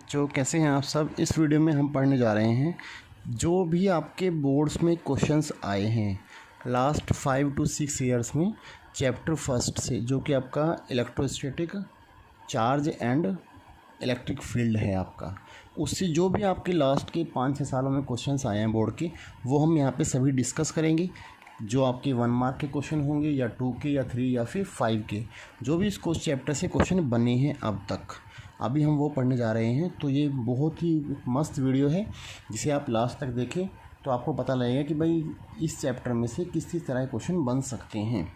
बच्चों, कैसे हैं आप सब। इस वीडियो में हम पढ़ने जा रहे हैं जो भी आपके बोर्ड्स में क्वेश्चंस आए हैं लास्ट 5 to 6 ईयर्स में चैप्टर फर्स्ट से, जो कि आपका electrostatic charge and electric field है आपका। उससे जो भी आपके लास्ट के 5-6 सालों में क्वेश्चंस आए हैं बोर्ड के, वो हम यहाँ पे सभी डिस्कस करेंगे। जो आपके 1 मार्क के क्वेश्चन होंगे या 2 के या 3 या फिर 5 के, जो भी इस चैप्टर से क्वेश्चन बने हैं अब तक, अभी हम वो पढ़ने जा रहे हैं। तो ये बहुत ही मस्त वीडियो है, जिसे आप लास्ट तक देखें तो आपको पता लगेगा कि भाई इस चैप्टर में से किस किस तरह के क्वेश्चन बन सकते हैं।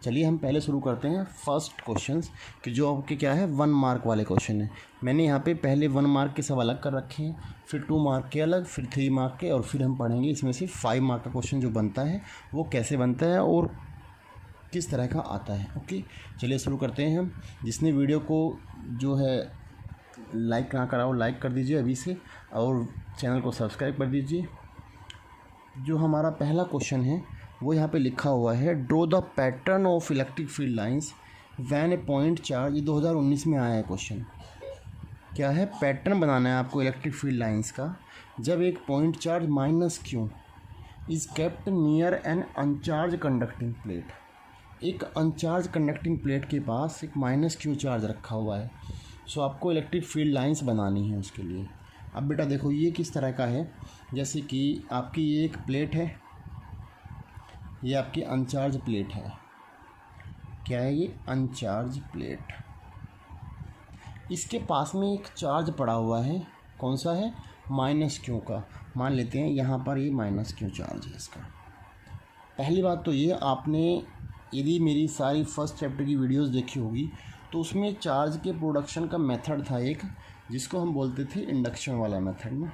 चलिए हम पहले शुरू करते हैं फर्स्ट क्वेश्चंस, कि जो आपके क्या है 1 मार्क वाले क्वेश्चन है। मैंने यहाँ पे पहले 1 मार्क के सब अलग कर रखे हैं, फिर 2 मार्क के अलग, फिर 3 मार्क के, और फिर हम पढ़ेंगे इसमें से 5 मार्क का क्वेश्चन जो बनता है वो कैसे बनता है और किस तरह का आता है। ओके, चलिए शुरू करते हैं हम। जिसने वीडियो को जो है लाइक ना करा हो, लाइक कर दीजिए अभी से, और चैनल को सब्सक्राइब कर दीजिए। जो हमारा पहला क्वेश्चन है वो यहाँ पे लिखा हुआ है, draw the pattern of electric field lines when A point charge. ये 2019 में आया है क्वेश्चन। क्या है, पैटर्न बनाना है आपको इलेक्ट्रिक फील्ड लाइंस का जब एक point charge -q is kept near an uncharged conducting plate. एक अनचार्ज कंडक्टिंग प्लेट के पास एक -q चार्ज रखा हुआ है। सो आपको इलेक्ट्रिक फील्ड लाइंस बनानी है उसके लिए। अब बेटा देखो ये किस तरह का है, जैसे कि आपकी ये एक प्लेट है, ये आपकी अनचार्ज प्लेट है। क्या है ये? अनचार्ज प्लेट। इसके पास में एक चार्ज पड़ा हुआ है, कौन सा है? -q का। मान लेते हैं यहाँ पर ये -q चार्ज है इसका। पहली बात तो ये, आपने यदि मेरी सारी फर्स्ट चैप्टर की वीडियोस देखी होगी तो उसमें चार्ज के प्रोडक्शन का मेथड था एक, जिसको हम बोलते थे इंडक्शन वाला मेथड ना।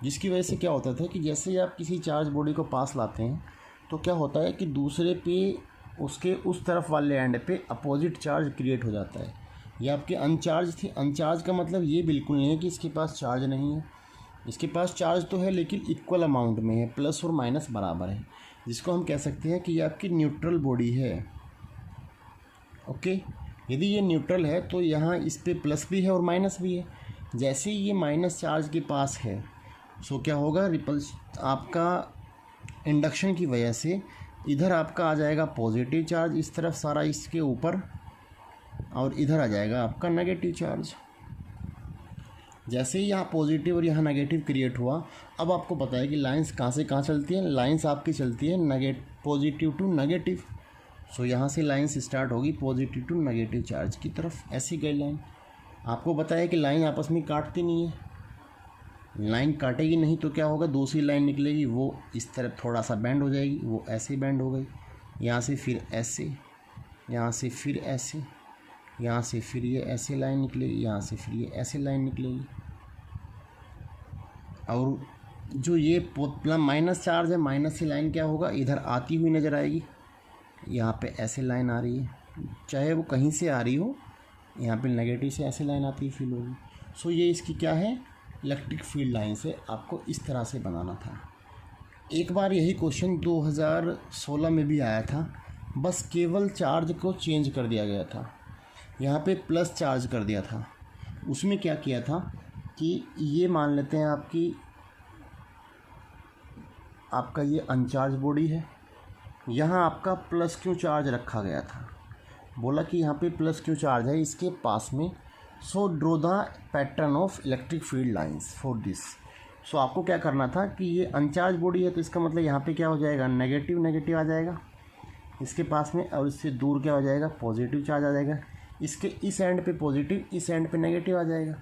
जिसकी वजह से क्या होता था कि जैसे ही आप किसी चार्ज बॉडी को पास लाते हैं तो क्या होता है कि दूसरे पे, उसके उस तरफ वाले एंड पे अपोजिट चार्ज क्रिएट हो जाता है। ये आपके अनचार्ज थी। अनचार्ज का मतलब ये बिल्कुल नहीं है कि इसके पास चार्ज नहीं है, इसके पास चार्ज तो है लेकिन इक्वल अमाउंट में है, प्लस और माइनस बराबर है, जिसको हम कह सकते हैं कि ये आपकी न्यूट्रल बॉडी है। ओके, यदि ये न्यूट्रल है तो यहाँ इस पे प्लस भी है और माइनस भी है। जैसे ही ये माइनस चार्ज के पास है, सो क्या होगा, रिपल्स आपका इंडक्शन की वजह से इधर आपका आ जाएगा पॉजिटिव चार्ज इस तरफ सारा इसके ऊपर, और इधर आ जाएगा आपका नेगेटिव चार्ज। जैसे ही यहाँ पॉजिटिव और यहाँ नेगेटिव क्रिएट हुआ, अब आपको पता है कि लाइंस कहाँ से कहाँ चलती हैं। लाइंस आपकी चलती है पॉजिटिव टू नेगेटिव। सो यहाँ से लाइंस स्टार्ट होगी पॉजिटिव टू नेगेटिव चार्ज की तरफ, ऐसी गई लाइन। आपको पता है कि लाइन आपस में काटती नहीं है, लाइन काटेगी नहीं तो क्या होगा, दूसरी लाइन निकलेगी, वो इस तरफ थोड़ा सा बैंड हो जाएगी, वो ऐसे बैंड हो गई, यहाँ से फिर ऐसे, यहाँ से फिर ऐसे, यहाँ से फिर ये ऐसे लाइन निकलेगी, यहाँ से फिर ये ऐसे लाइन निकलेगी। और जो ये माइनस चार्ज है, माइनस से लाइन क्या होगा, इधर आती हुई नज़र आएगी। यहाँ पे ऐसे लाइन आ रही है, चाहे वो कहीं से आ रही हो, यहाँ पे नेगेटिव से ऐसे लाइन आती फील होगी। सो ये इसकी क्या है, इलेक्ट्रिक फील्ड लाइन से आपको इस तरह से बनाना था। एक बार यही क्वेश्चन 2016 में भी आया था, बस केवल चार्ज को चेंज कर दिया गया था, यहाँ पे प्लस चार्ज कर दिया था। उसमें क्या किया था कि ये मान लेते हैं आपका ये अनचार्ज बॉडी है, यहाँ आपका +q चार्ज रखा गया था। बोला कि यहाँ पे +q चार्ज है इसके पास में। So draw the pattern of electric field lines for this. So आपको क्या करना था कि ये अनचार्ज बॉडी है तो इसका मतलब यहाँ पे क्या हो जाएगा, नेगेटिव नेगेटिव आ जाएगा इसके पास में, और इससे दूर क्या हो जाएगा, पॉजिटिव चार्ज आ जाएगा। इसके इस एंड पे पॉजिटिव, इस एंड पे नेगेटिव आ जाएगा।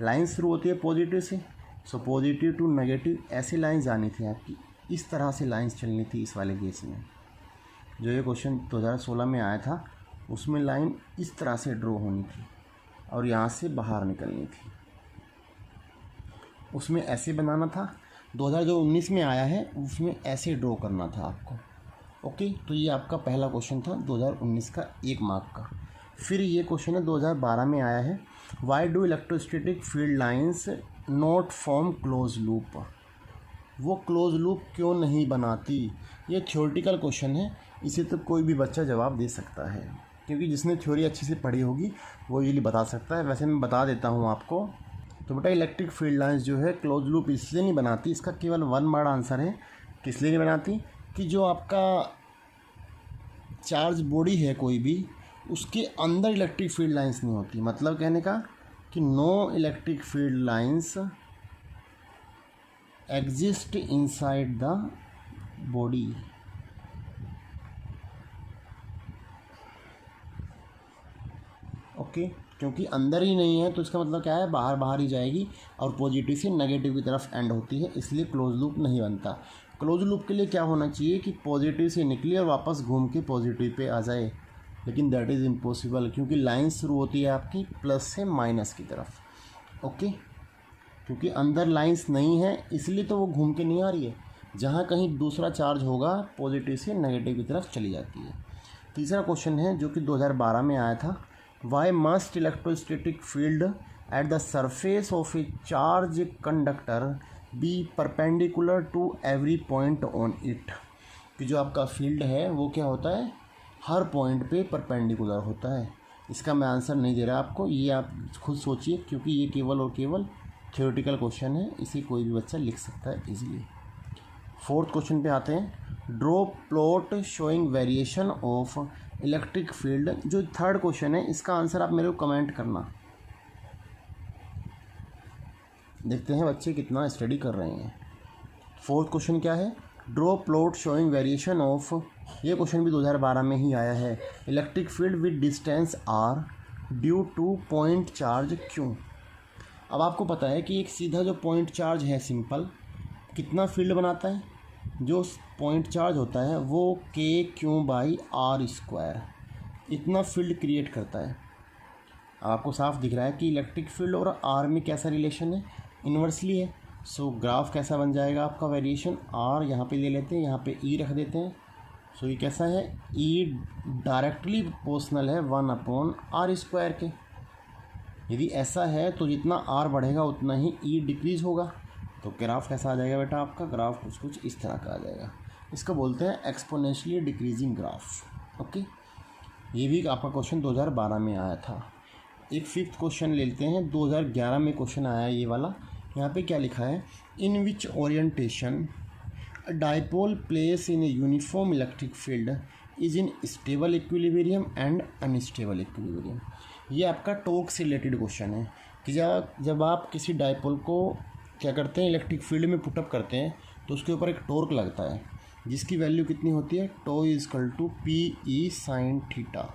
लाइन शुरू होती है पॉजिटिव से, सो पॉजिटिव टू नेगेटिव ऐसी लाइन्स आनी थी आपकी, इस तरह से लाइन्स चलनी थी इस वाले केस में। जो ये क्वेश्चन 2016 में आया था उसमें लाइन इस तरह से ड्रॉ होनी थी और यहाँ से बाहर निकलनी थी, उसमें ऐसे बनाना था। 2019 में आया है उसमें ऐसे ड्रॉ करना था आपको। ओके, तो ये आपका पहला क्वेश्चन था 2019 का 1 मार्क का। फिर ये क्वेश्चन है 2012 में आया है, why do electrostatic field lines not form close loop. वो क्लोज लूप क्यों नहीं बनाती। ये थ्योरेटिकल क्वेश्चन है, इसे तो कोई भी बच्चा जवाब दे सकता है, क्योंकि जिसने थ्योरी अच्छे से पढ़ी होगी वो इजीली बता सकता है। वैसे मैं बता देता हूँ आपको तो बेटा इलेक्ट्रिक फील्ड लाइंस जो है क्लोज लूप इसलिए नहीं बनाती, इसका केवल वन वर्ड आंसर है किस लिए नहीं बनाती, कि जो आपका चार्ज बॉडी है कोई भी, उसके अंदर इलेक्ट्रिक फील्ड लाइंस नहीं होती। मतलब कहने का कि no electric field lines exist inside the body. Okay, क्योंकि अंदर ही नहीं है तो इसका मतलब क्या है, बाहर बाहर ही जाएगी और पॉजिटिव से नेगेटिव की तरफ एंड होती है, इसलिए क्लोज लूप नहीं बनता। क्लोज लूप के लिए क्या होना चाहिए कि पॉजिटिव से निकले और वापस घूम के पॉजिटिव पे आ जाए, लेकिन दैट इज़ इम्पॉसिबल क्योंकि लाइन शुरू होती है आपकी प्लस से माइनस की तरफ। ओके, क्योंकि अंदर लाइंस नहीं है इसलिए तो वो घूम के नहीं आ रही है, जहाँ कहीं दूसरा चार्ज होगा पॉजिटिव से नेगेटिव की तरफ चली जाती है। तीसरा क्वेश्चन है जो कि 2012 में आया था, why must electrostatic field at the surface of a charge conductor be perpendicular to every point on it. कि जो आपका फील्ड है वो क्या होता है, हर पॉइंट पे परपेंडिकुलर होता है। इसका मैं आंसर नहीं दे रहा आपको, ये आप खुद सोचिए क्योंकि ये केवल और केवल थ्योरेटिकल क्वेश्चन है, इसे कोई भी बच्चा लिख सकता है इजीली। फोर्थ क्वेश्चन पे आते हैं, draw plot showing variation of electric field. जो थर्ड क्वेश्चन है इसका आंसर आप मेरे को कमेंट करना। देखते हैं बच्चे कितना स्टडी कर रहे हैं। फोर्थ क्वेश्चन क्या है, draw plot showing variation of, ये क्वेश्चन भी 2012 में ही आया है, electric field with distance R due to point charge Q. अब आपको पता है कि एक सीधा जो पॉइंट चार्ज है सिंपल कितना फील्ड बनाता है, जो पॉइंट चार्ज होता है वो के क्यू बाई आर स्क्वायर इतना फील्ड क्रिएट करता है। अब आपको साफ दिख रहा है कि इलेक्ट्रिक फील्ड और आर में कैसा रिलेशन है, इन्वर्सली है। सो ग्राफ कैसा बन जाएगा आपका, वेरिएशन आर यहाँ पे ले लेते हैं, यहाँ पे ई रख देते हैं। सो ये कैसा है, ई डायरेक्टली प्रोपोर्शनल है 1/r स्क्वायर के। यदि ऐसा है तो जितना आर बढ़ेगा उतना ही ई डिक्रीज होगा। तो ग्राफ कैसा आ जाएगा बेटा, आपका ग्राफ कुछ इस तरह का आ जाएगा। इसको बोलते हैं एक्सपोनेंशियली डिक्रीजिंग ग्राफ। ओके, ये भी आपका क्वेश्चन 2012 में आया था। एक फिफ्थ क्वेश्चन लेते हैं, 2011 में क्वेश्चन आया ये वाला। यहाँ पे क्या लिखा है, in which orientation a dipole place in a uniform electric field is in stable equilibrium and unstable equilibrium. ये आपका टॉर्क से रिलेटेड क्वेश्चन है कि जब आप किसी डाइपोल को क्या करते हैं, इलेक्ट्रिक फील्ड में पुटअप करते हैं तो उसके ऊपर एक टॉर्क लगता है जिसकी वैल्यू कितनी होती है, tau is equal to P E sine theta.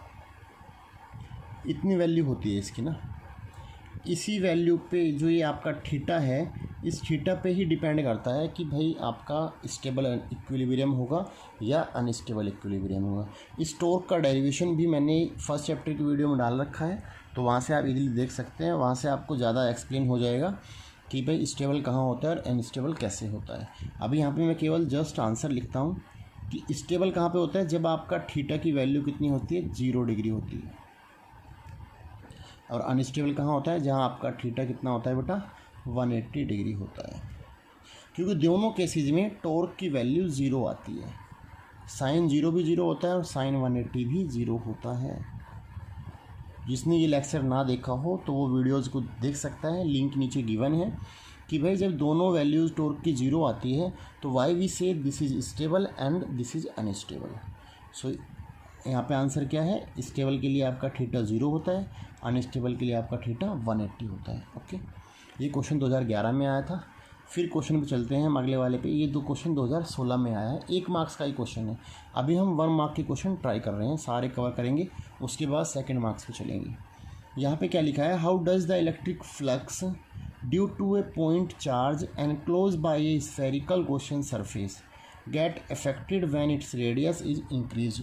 इतनी वैल्यू होती है इसकी ना। इसी वैल्यू पे जो ये आपका थीटा है, इस थीटा पे ही डिपेंड करता है कि भाई आपका स्टेबल इक्विलिब्रियम होगा या अनस्टेबल इक्विलिब्रियम होगा। इस टॉर्क का डेरिवेशन भी मैंने फर्स्ट चैप्टर की वीडियो में डाल रखा है, तो वहाँ से आप इजीली देख सकते हैं। वहाँ से आपको ज़्यादा एक्सप्लेन हो जाएगा कि भाई स्टेबल कहाँ होता है और अनस्टेबल कैसे होता है। अभी यहाँ पे मैं केवल जस्ट आंसर लिखता हूँ कि स्टेबल कहाँ पे होता है, जब आपका थीटा की वैल्यू कितनी होती है, 0 डिग्री होती है। और अनस्टेबल कहाँ होता है, जहाँ आपका थीटा कितना होता है बेटा, 180 डिग्री होता है। क्योंकि दोनों केसेस में टॉर्क की वैल्यू 0 आती है, साइन 0 भी 0 होता है और साइन 180 भी 0 होता है। जिसने ये लेक्चर ना देखा हो तो वो वीडियोज़ को देख सकता है, लिंक नीचे गिवन है कि भाई जब दोनों वैल्यूज़ टॉर्क की 0 आती है तो why we say this is stable and this is unstable. So यहाँ पे आंसर क्या है, स्टेबल के लिए आपका थीटा 0 होता है, अनस्टेबल के लिए आपका थीटा 180 होता है। ओके, ये क्वेश्चन 2011 में आया था। फिर क्वेश्चन पे चलते हैं हम अगले वाले पे। ये दो क्वेश्चन 2016 में आया है, 1 मार्क्स का ही क्वेश्चन है। अभी हम 1 मार्क के क्वेश्चन ट्राई कर रहे हैं, सारे कवर करेंगे, उसके बाद 2nd मार्क्स पे चलेंगे। यहाँ पे क्या लिखा है, how does the electric flux due to a point charge enclose by a spherical question surface get affected when its radius is increase.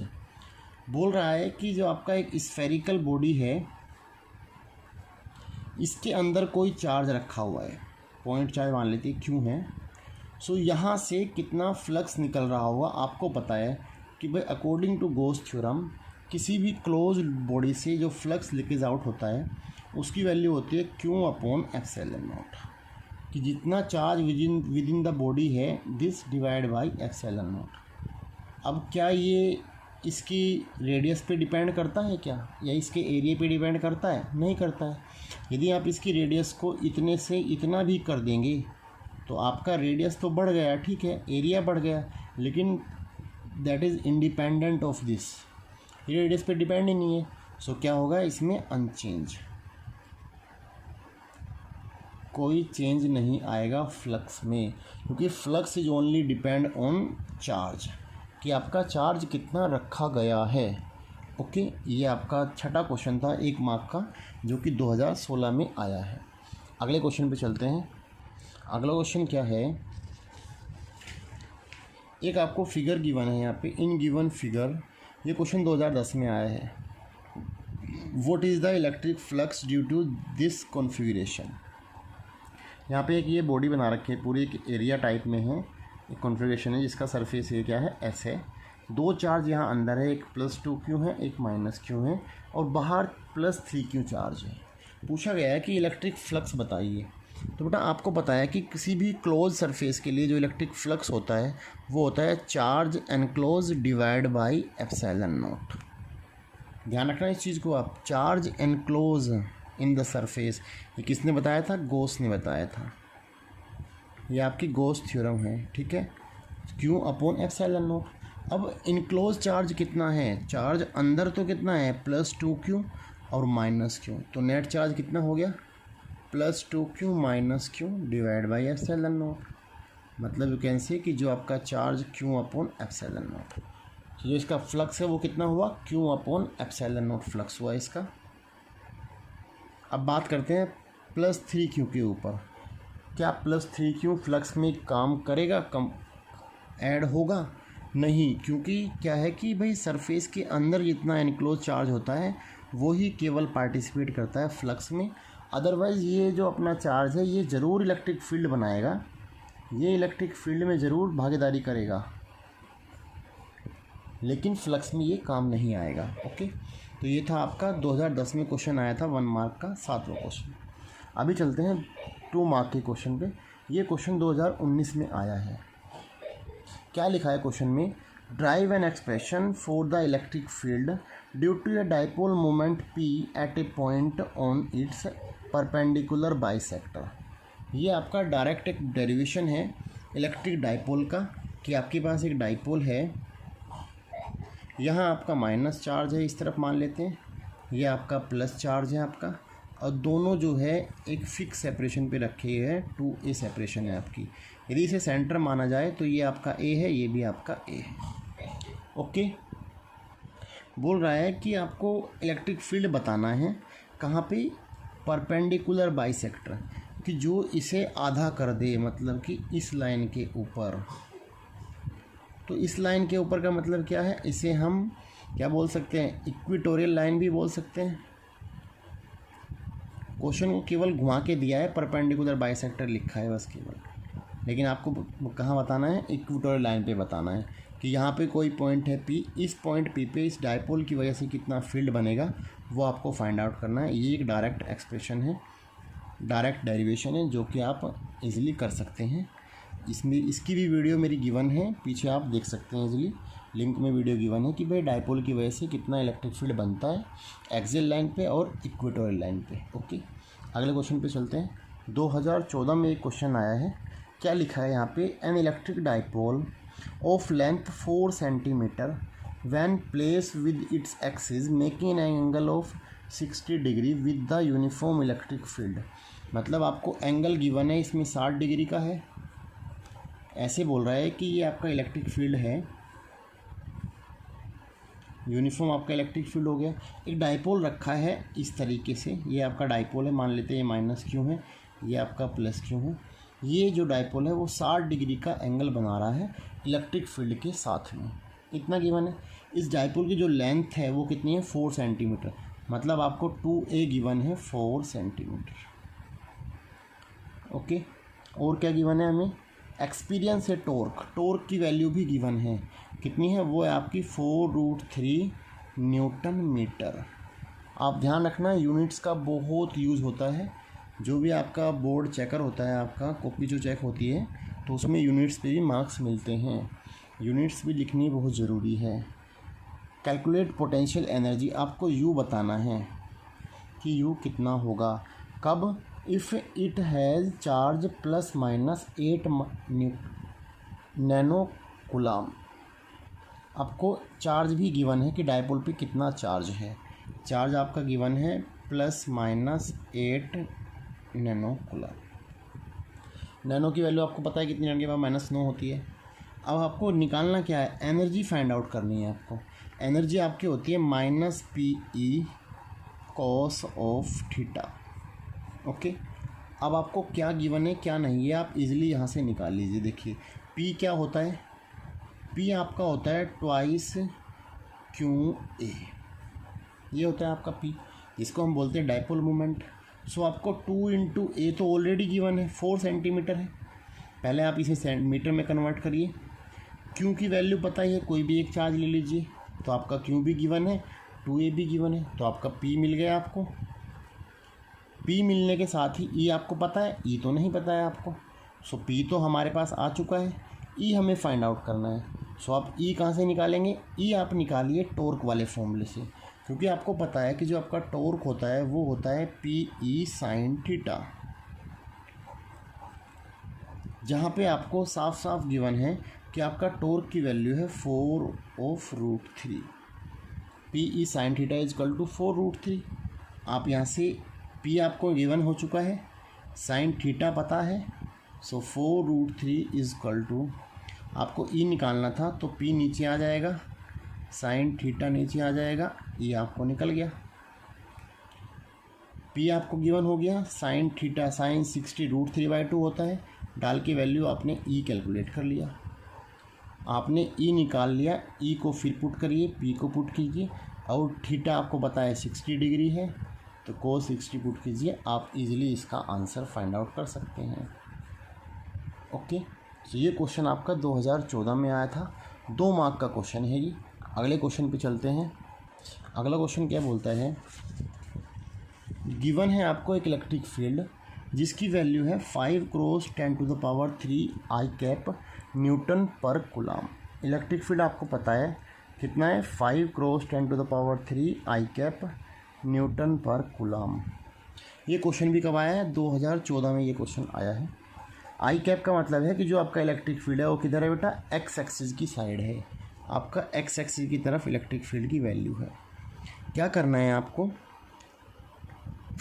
बोल रहा है कि जो आपका एक स्फेरिकल बॉडी है, इसके अंदर कोई चार्ज रखा हुआ है, पॉइंट चार्ज मान लेते हैं क्यों है। सो यहाँ से कितना फ्लक्स निकल रहा होगा आपको पता है कि भाई अकॉर्डिंग टू गॉस थ्योरम किसी भी क्लोज बॉडी से जो फ्लक्स लीकेज आउट होता है उसकी वैल्यू होती है क्यू अपॉन एप्सिलॉन नॉट, कि जितना charge within the body है this divide by epsilon naught. अब क्या ये इसकी रेडियस पे डिपेंड करता है क्या, या इसके एरिया पे डिपेंड करता है? नहीं करता है। यदि आप इसकी रेडियस को इतने से इतना भी कर देंगे तो आपका रेडियस तो बढ़ गया, ठीक है, एरिया बढ़ गया, लेकिन that is independent of this, ये रेडियस पे डिपेंड ही नहीं है। सो क्या होगा इसमें? अनचेंज, कोई चेंज नहीं आएगा फ्लक्स में, क्योंकि flux is only depend on charge, कि आपका चार्ज कितना रखा गया है। ओके, ये आपका छठा क्वेश्चन था 1 मार्क का, जो कि 2016 में आया है। अगले क्वेश्चन पे चलते हैं। अगला क्वेश्चन क्या है, एक आपको फिगर गिवन है यहाँ पे, इन गिवन फिगर, ये क्वेश्चन 2010 में आया है। What is the electric flux due to this configuration. यहाँ पे एक ये बॉडी बना रखी है, पूरी एक एरिया टाइप में है, एक कॉन्फ़िगरेशन है जिसका सरफेस ये क्या है, एस है। 2 चार्ज यहाँ अंदर है, एक +2Q है, एक -Q है, और बाहर +3Q चार्ज है। पूछा गया है कि इलेक्ट्रिक फ्लक्स बताइए। तो बेटा आपको पता है कि किसी भी क्लोज सरफेस के लिए जो इलेक्ट्रिक फ्लक्स होता है वो होता है charge enclose divide by epsilon not. ध्यान रखना इस चीज़ को आप, charge enclose in the surface. ये किसने बताया था? गॉस ने बताया था। ये आपकी गॉस थ्योरम है, ठीक है, Q/ε0। अब इनक्लोज चार्ज कितना है? चार्ज अंदर तो कितना है? +2Q और -Q, तो नेट चार्ज कितना हो गया? +2Q -Q divide by ε0। मतलब यू कैन से कि जो आपका चार्ज Q/ε0, तो जो इसका फ्लक्स है वो कितना हुआ? Q/ε0 फ्लक्स हुआ इसका। अब बात करते हैं +3Q के ऊपर। क्या +3Q फ्लक्स में काम करेगा, कम ऐड होगा? नहीं, क्योंकि क्या है कि भाई सरफेस के अंदर जितना एनक्लोज चार्ज होता है वो ही केवल पार्टिसिपेट करता है फ्लक्स में। अदरवाइज़ ये जो अपना चार्ज है ये ज़रूर इलेक्ट्रिक फील्ड बनाएगा, ये इलेक्ट्रिक फील्ड में ज़रूर भागीदारी करेगा, लेकिन फ्लक्स में ये काम नहीं आएगा। ओके, तो ये था आपका 2010 में क्वेश्चन आया था 1 मार्क का 7वां क्वेश्चन। अभी चलते हैं 2 मार्क के क्वेश्चन पे। ये क्वेश्चन 2019 में आया है। क्या लिखा है क्वेश्चन में? Derive an expression for the electric field due to a dipole moment P at a point on its perpendicular bisector. ये आपका डायरेक्ट एक डेरिवेशन है इलेक्ट्रिक डाइपोल का, कि आपके पास एक डाइपोल है, यहाँ आपका माइनस चार्ज है, इस तरफ मान लेते हैं, ये आपका प्लस चार्ज है आपका, और दोनों जो है एक फिक्स सेपरेशन पे रखे हैं, 2a सेपरेशन है आपकी। यदि इसे सेंटर माना जाए तो ये आपका a है, ये भी आपका a है। ओके, बोल रहा है कि आपको इलेक्ट्रिक फील्ड बताना है कहाँ पे? परपेंडिकुलर बाइसेक्टर, कि जो इसे आधा कर दे, मतलब कि इस लाइन के ऊपर। तो इस लाइन के ऊपर का मतलब क्या है? इसे हम क्या बोल सकते हैं? इक्वेटोरियल लाइन भी बोल सकते हैं। क्वेश्चन को केवल घुमा के दिया है, परपेंडिकुलर बाइसेक्टर लिखा है बस केवल, लेकिन आपको कहाँ बताना है? इक्वेटोरियल लाइन पे बताना है कि यहाँ पे कोई पॉइंट है P, इस पॉइंट P पे इस डाइपोल की वजह से कितना फील्ड बनेगा वो आपको फाइंड आउट करना है। ये एक डायरेक्ट एक्सप्रेशन है, डायरेक्ट डेरिवेशन है, जो कि आप इजीली कर सकते हैं। इसमें इसकी भी वीडियो मेरी गिवन है, पीछे आप देख सकते हैं इजीली, लिंक में वीडियो गिवन है कि भाई डाइपोल की वजह से कितना इलेक्ट्रिक फील्ड बनता है एक्सियल लाइन पे और इक्वेटोरियल लाइन पे। ओके, अगले क्वेश्चन पे चलते हैं। 2014 में एक क्वेश्चन आया है। क्या लिखा है यहाँ पे? An electric dipole of length 4 centimetre when place with its axis making an angle of 60 degree with the uniform electric field. मतलब आपको एंगल गिवन है, इसमें 60 डिग्री का है। ऐसे बोल रहा है कि ये आपका इलेक्ट्रिक फील्ड है, यूनिफॉर्म आपका इलेक्ट्रिक फील्ड हो गया। एक डाइपोल रखा है इस तरीके से, ये आपका डाइपोल है, मान लेते हैं ये -Q है, ये आपका +Q है। ये जो डाइपोल है वो 60 डिग्री का एंगल बना रहा है इलेक्ट्रिक फील्ड के साथ में, इतना गिवन है। इस डाइपोल की जो लेंथ है वो कितनी है? 4 सेंटीमीटर, मतलब आपको 2a गिवन है 4 सेंटीमीटर। ओके, और क्या गिवन है हमें? एक्सपीरियंस है टॉर्क, टॉर्क की वैल्यू भी गिवन है, कितनी है? वो है आपकी 4√3 न्यूटन मीटर। आप ध्यान रखना यूनिट्स का बहुत यूज़ होता है, जो भी आपका बोर्ड चेकर होता है, आपका कॉपी जो चेक होती है तो उसमें यूनिट्स पे भी मार्क्स मिलते हैं, यूनिट्स भी लिखनी बहुत ज़रूरी है। कैलकुलेट पोटेंशियल एनर्जी, आपको यू बताना है कि यू कितना होगा, कब, if it has charge plus minus 8 nano coulomb. आपको चार्ज भी गिवन है कि डायपोल पे कितना चार्ज है, चार्ज आपका गिवन है plus minus 8 nano coulomb. Nano की वैल्यू आपको पता है कितनी, के बाद -9 होती है। अब आपको निकालना क्या है, एनर्जी फाइंड आउट करनी है आपको। एनर्जी आपकी होती है -PE cos of theta. Okay, अब आपको क्या गिवन है क्या नहीं, ये आप इजीली यहाँ से निकाल लीजिए। देखिए P क्या होता है, P आपका होता है ट्वाइस QA, ये होता है आपका P, इसको हम बोलते हैं डायपोल मोमेंट। सो आपको 2 × A तो ऑलरेडी गिवन है, 4 सेंटीमीटर है। पहले आप इसे मीटर में कन्वर्ट करिए। Q की वैल्यू पता ही है, कोई भी एक चार्ज ले लीजिए, तो आपका Q भी गिवन है, 2A भी गिवन है, तो आपका P मिल गया आपको। P मिलने के साथ ही E आपको पता है, E तो नहीं पता है आपको। सो P तो हमारे पास आ चुका है, E हमें फाइंड आउट करना है। सो आप E कहाँ से निकालेंगे, E आप निकालिए टॉर्क वाले फॉर्मूले से, क्योंकि आपको पता है कि जो आपका टॉर्क होता है वो होता है PE sin थीटा, जहाँ पे आपको साफ साफ गिवन है कि आपका टॉर्क की वैल्यू है 4/√3। PE sin theta is equal to 4√3। आप यहाँ से P आपको गिवन हो चुका है, sin थीटा पता है, सो 4√3 इज इक्वल टू, आपको E निकालना था तो P नीचे आ जाएगा, sin थीटा नीचे आ जाएगा, E आपको निकल गया। P आपको गिवन हो गया, sin थीटा sin 60√3/2 होता है, डाल के वैल्यू आपने E कैलकुलेट कर लिया। आपने E निकाल लिया, E को फिर पुट करिए, P को पुट कीजिए, और थीटा आपको पता है 60 डिग्री है, तो cos 60 पुट कीजिए, आप इजीली इसका आंसर फाइंड आउट कर सकते हैं। ओके, तो ये क्वेश्चन आपका 2014 में आया था, 2 मार्क का क्वेश्चन है ये। अगले क्वेश्चन पे चलते हैं। अगला क्वेश्चन क्या बोलता है, गिवन है आपको एक इलेक्ट्रिक फील्ड जिसकी वैल्यू है 5 × 10⁻³ I कैप न्यूटन पर कूलम। इलेक्ट्रिक फील्ड आपको पता है कितना है, 5 × 10⁻³ I कैप न्यूटन पर कूलम। ये क्वेश्चन भी कब आया है, 2014 में ये क्वेश्चन आया है। आई कैप का मतलब है कि जो आपका इलेक्ट्रिक फील्ड है वो किधर है बेटा, एक्स एक्सिस की साइड है, आपका एक्स एक्सिस की तरफ इलेक्ट्रिक फील्ड की वैल्यू है। क्या करना है आपको,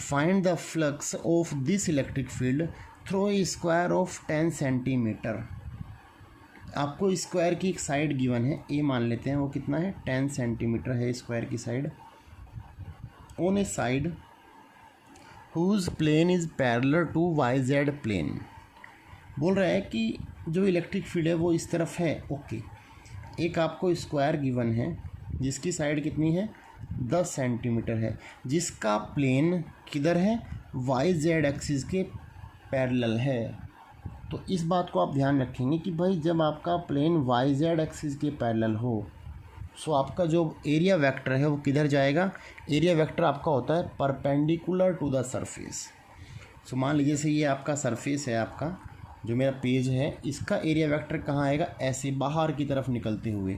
find the flux of this electric field through a square of 10 centimetre. आपको स्क्वायर की एक साइड गिवन है, ए मान लेते हैं, वो कितना है 10 सेंटीमीटर है स्क्वायर की side, on a side whose plane is parallel to YZ plane. बोल रहा है कि जो इलेक्ट्रिक फील्ड है वो इस तरफ है। ओके, एक आपको स्क्वायर गिवन है जिसकी साइड कितनी है 10 सेंटीमीटर है, जिसका प्लेन किधर है YZ एक्सिस के पैरेलल है। तो इस बात को आप ध्यान रखेंगे कि भाई जब आपका प्लेन YZ एक्सिस के पैरेलल हो, सो आपका जो एरिया वेक्टर है वो किधर जाएगा, एरिया वेक्टर आपका होता है परपेंडिकुलर टू द सरफेस। सो मान लीजिए से ये आपका सरफेस है, आपका जो मेरा पेज है, इसका एरिया वेक्टर कहाँ आएगा, ऐसे बाहर की तरफ निकलते हुए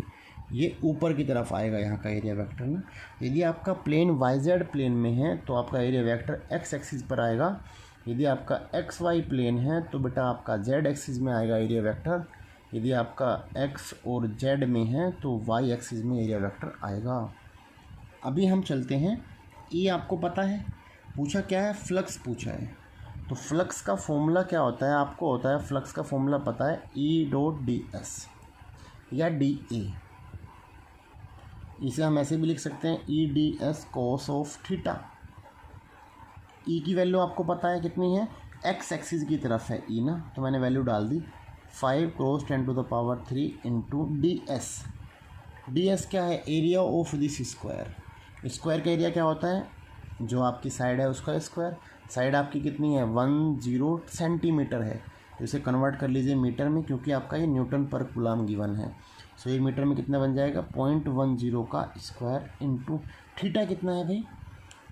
ये ऊपर की तरफ आएगा यहाँ का एरिया वेक्टर ना। यदि आपका प्लेन YZ प्लेन में है तो आपका एरिया वेक्टर एक्स एक्सिस पर आएगा, यदि आपका XY प्लेन है तो बेटा आपका Z एक्सिस में आएगा एरिया वेक्टर, यदि आपका X और Z में है तो Y एक्सिस में एरिया वेक्टर आएगा। अभी हम चलते हैं, ये आपको पता है, पूछा क्या है, फ्लक्स पूछा है। तो फ्लक्स का फॉर्मूला क्या होता है, आपको होता है फ्लक्स का फॉर्मूला पता है E.ds या DA, इसे हम ऐसे भी लिख सकते हैं EDS cos of theta. E की वैल्यू आपको पता है कितनी है, एक्स एक्सिस की तरफ है E ना, तो मैंने वैल्यू डाल दी 5 × 10⁻³ इंटू DS। DS क्या है, area of this square. Square का एरिया क्या होता है, जो आपकी साइड है उसका स्क्वायर। साइड आपकी कितनी है 10 सेंटीमीटर है, तो इसे कन्वर्ट कर लीजिए मीटर में, क्योंकि आपका ये न्यूटन पर कूलम गिवन है। सो 1 मीटर में कितना बन जाएगा 0.10 का स्क्वायर इंटू थीटा कितना है भाई,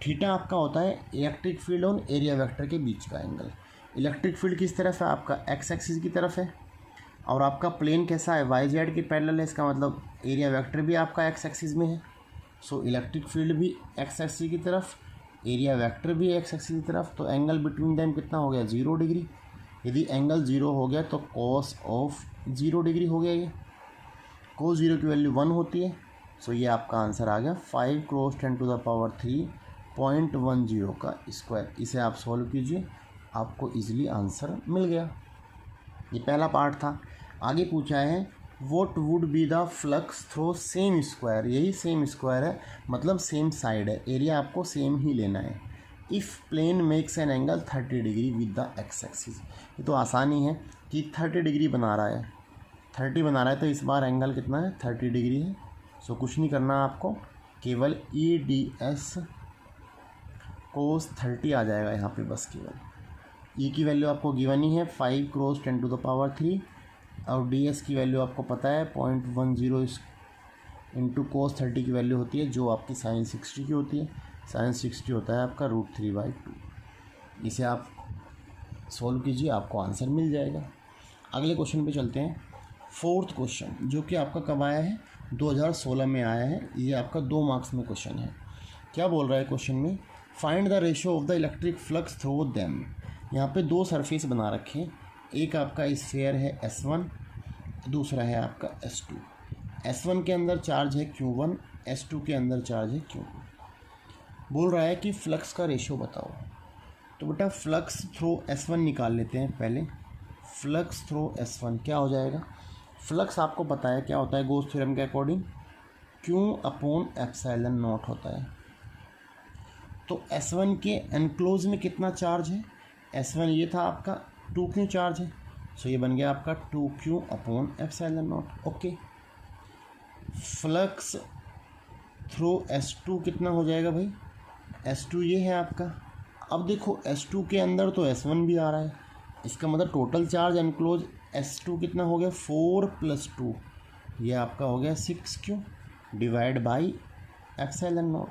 थीटा आपका होता है इलेक्ट्रिक फील्ड और एरिया वेक्टर के बीच का एंगल। इलेक्ट्रिक फील्ड किस तरफ है, आपका एक्स एक्सिस की तरफ है, और आपका प्लेन कैसा है YZ के पैरेलल है, इसका मतलब एरिया वेक्टर भी आपका एक्स एक्सिस में है। सो इलेक्ट्रिक फील्ड भी एक्स एक्सिस की तरफ, एरिया वेक्टर भी एक्स एक्सिस की तरफ, तो एंगल बिटवीन देम कितना हो गया 0 डिग्री। यदि एंगल 0 हो गया तो कॉस ऑफ 0 डिग्री हो गया। ये cos 0 की वैल्यू 1 होती है। सो ये आपका आंसर आ गया 5 क्रॉस 10⁻³ का स्क्वायर। इसे आप सॉल्व कीजिए, आपको इजीली आंसर मिल गया। ये पहला पार्ट था। आगे पूछा है what would be the flux through same square. यही सेम स्क्वायर है, मतलब सेम साइड है, एरिया आपको सेम ही लेना है। If plane makes an angle 30 degree with the x axis. ये तो आसानी है कि 30 डिग्री बना रहा है, 30 बना रहा है, तो इस बार एंगल कितना है 30 डिग्री है। सो कुछ नहीं करना आपको, केवल EDS cos 30 आ जाएगा यहाँ पे बस। केवल E की वैल्यू आपको गिवन ही है 5 क्रॉस 10⁻³ और DS की वैल्यू आपको पता है 0.10 इंटू cos 30 की वैल्यू होती है जो आपकी sin 60 की होती है। sin 60 होता है आपका √3/2। इसे आप सॉल्व कीजिए, आपको आंसर मिल जाएगा। अगले क्वेश्चन पे चलते हैं। फोर्थ क्वेश्चन जो कि आपका कब आया है 2016 में आया है। ये आपका 2 मार्क्स में क्वेश्चन है। क्या बोल रहा है क्वेश्चन में, find the ratio of the electric flux through them. यहाँ पे 2 सरफेस बना रखे हैं, एक आपका स्फेयर है S1, दूसरा है आपका S2। S1 के अंदर चार्ज है Q1, S2 के अंदर चार्ज है Q2। बोल रहा है कि फ्लक्स का रेशियो बताओ। तो बेटा फ्लक्स थ्रू S1 निकाल लेते हैं पहले। फ्लक्स थ्रू S1 क्या हो जाएगा, फ्लक्स आपको पता है क्या होता है गोस थ्योरम के अकॉर्डिंग, Q/ε0 होता है। तो S1 के एनक्लोज में कितना चार्ज है, S1 ये था आपका 2Q चार्ज है। सो ये बन गया आपका 2Q/ε0। Okay, flux through S2 कितना हो जाएगा भाई, S2 ये है आपका। अब देखो S2 के अंदर तो S1 भी आ रहा है, इसका मतलब टोटल चार्ज एनक्लोज S2 कितना हो गया 4 + 2, ये आपका हो गया 6Q डिवाइड बाई ε0।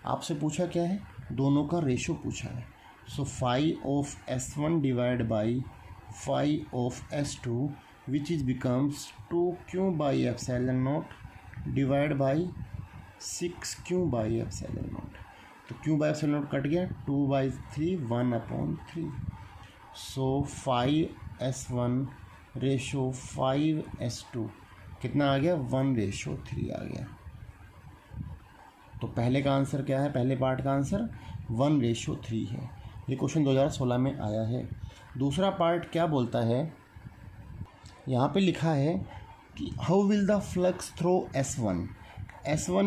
आपसे पूछा क्या है, दोनों का रेशो पूछा है। सो 5 of S1 divide by 5 of S2 which is becomes 2Q/ε0 divide by 6Q/ε0। तो Q/ε0 कट गया, 2/3 1/3। सो 5S1 रेशो 5S2 कितना आ गया 1:3 आ गया। तो पहले का आंसर क्या है, पहले पार्ट का आंसर 1:3 है। ये क्वेश्चन 2016 में आया है। दूसरा पार्ट क्या बोलता है, यहाँ पे लिखा है कि how will the flux through S1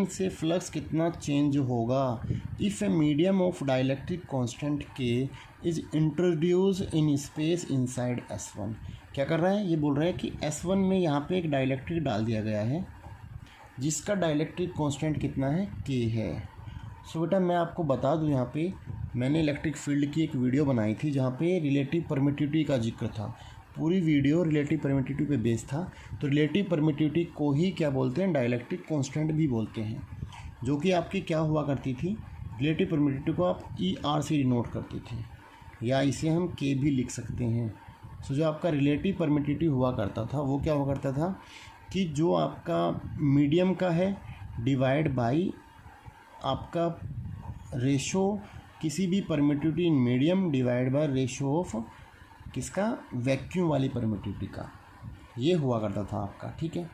से फ्लक्स कितना चेंज होगा if a medium of dielectric constant K is introduce in space inside S1। क्या कर रहा है, ये बोल रहा है कि S1 में यहाँ पे एक डाइलेक्ट्रिक डाल दिया गया है जिसका डाइलेक्ट्रिक कांस्टेंट कितना है K है। सो बेटा मैं आपको बता दूं, यहाँ पे मैंने इलेक्ट्रिक फील्ड की एक वीडियो बनाई थी जहाँ पे रिलेटिव परमिटिविटी का जिक्र था। पूरी वीडियो रिलेटिव परमिटिविटी पे बेस्ड था। तो रिलेटिव परमिटिविटी को ही क्या बोलते हैं, डाइलेक्ट्रिक कांस्टेंट भी बोलते हैं, जो कि आपकी क्या हुआ करती थी, रिलेटिव परमिटिविटी को आप ER से डिनोट करते थे, या इसे हम K भी लिख सकते हैं। सो जो आपका रिलेटिव परमिटिविटी हुआ करता था वो क्या हुआ करता था कि जो आपका मीडियम का है डिवाइड बाई आपका रेशो किसी भी permittivity in medium divide by ratio of किसका, वैक्यूम वाली परमिटिविटी का, ये हुआ करता था आपका। ठीक है,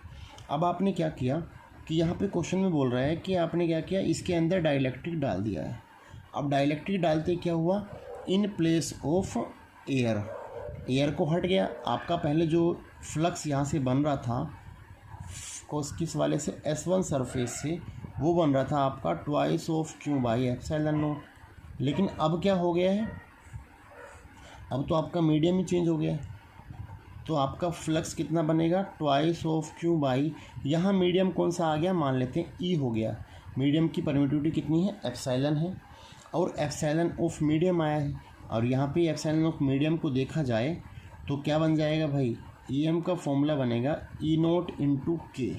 अब आपने क्या किया कि यहाँ पे क्वेश्चन में बोल रहा है कि आपने क्या किया, इसके अंदर डाइलेक्ट्रिक डाल दिया है। अब डाइलेक्ट्रिक डालते क्या हुआ, इन प्लेस ऑफ एयर को हट गया आपका। पहले जो फ्लक्स यहाँ से बन रहा था किस वाले से, S1 सरफेस से, वो बन रहा था आपका 2 ऑफ Q/ε0। लेकिन अब क्या हो गया है, अब तो आपका मीडियम ही चेंज हो गया है। तो आपका फ्लक्स कितना बनेगा 2 ऑफ Q/, यहाँ मीडियम कौन सा आ गया, मान लेते हैं E हो गया। मीडियम की परमिटिविटी कितनी है, एप्सिलॉन है, और एप्सिलॉन ऑफ मीडियम आया है। और यहाँ पे एप्सिलॉन ऑफ मीडियम को देखा जाए तो क्या बन जाएगा भाई, EM का फॉर्मूला बनेगा E0 × K।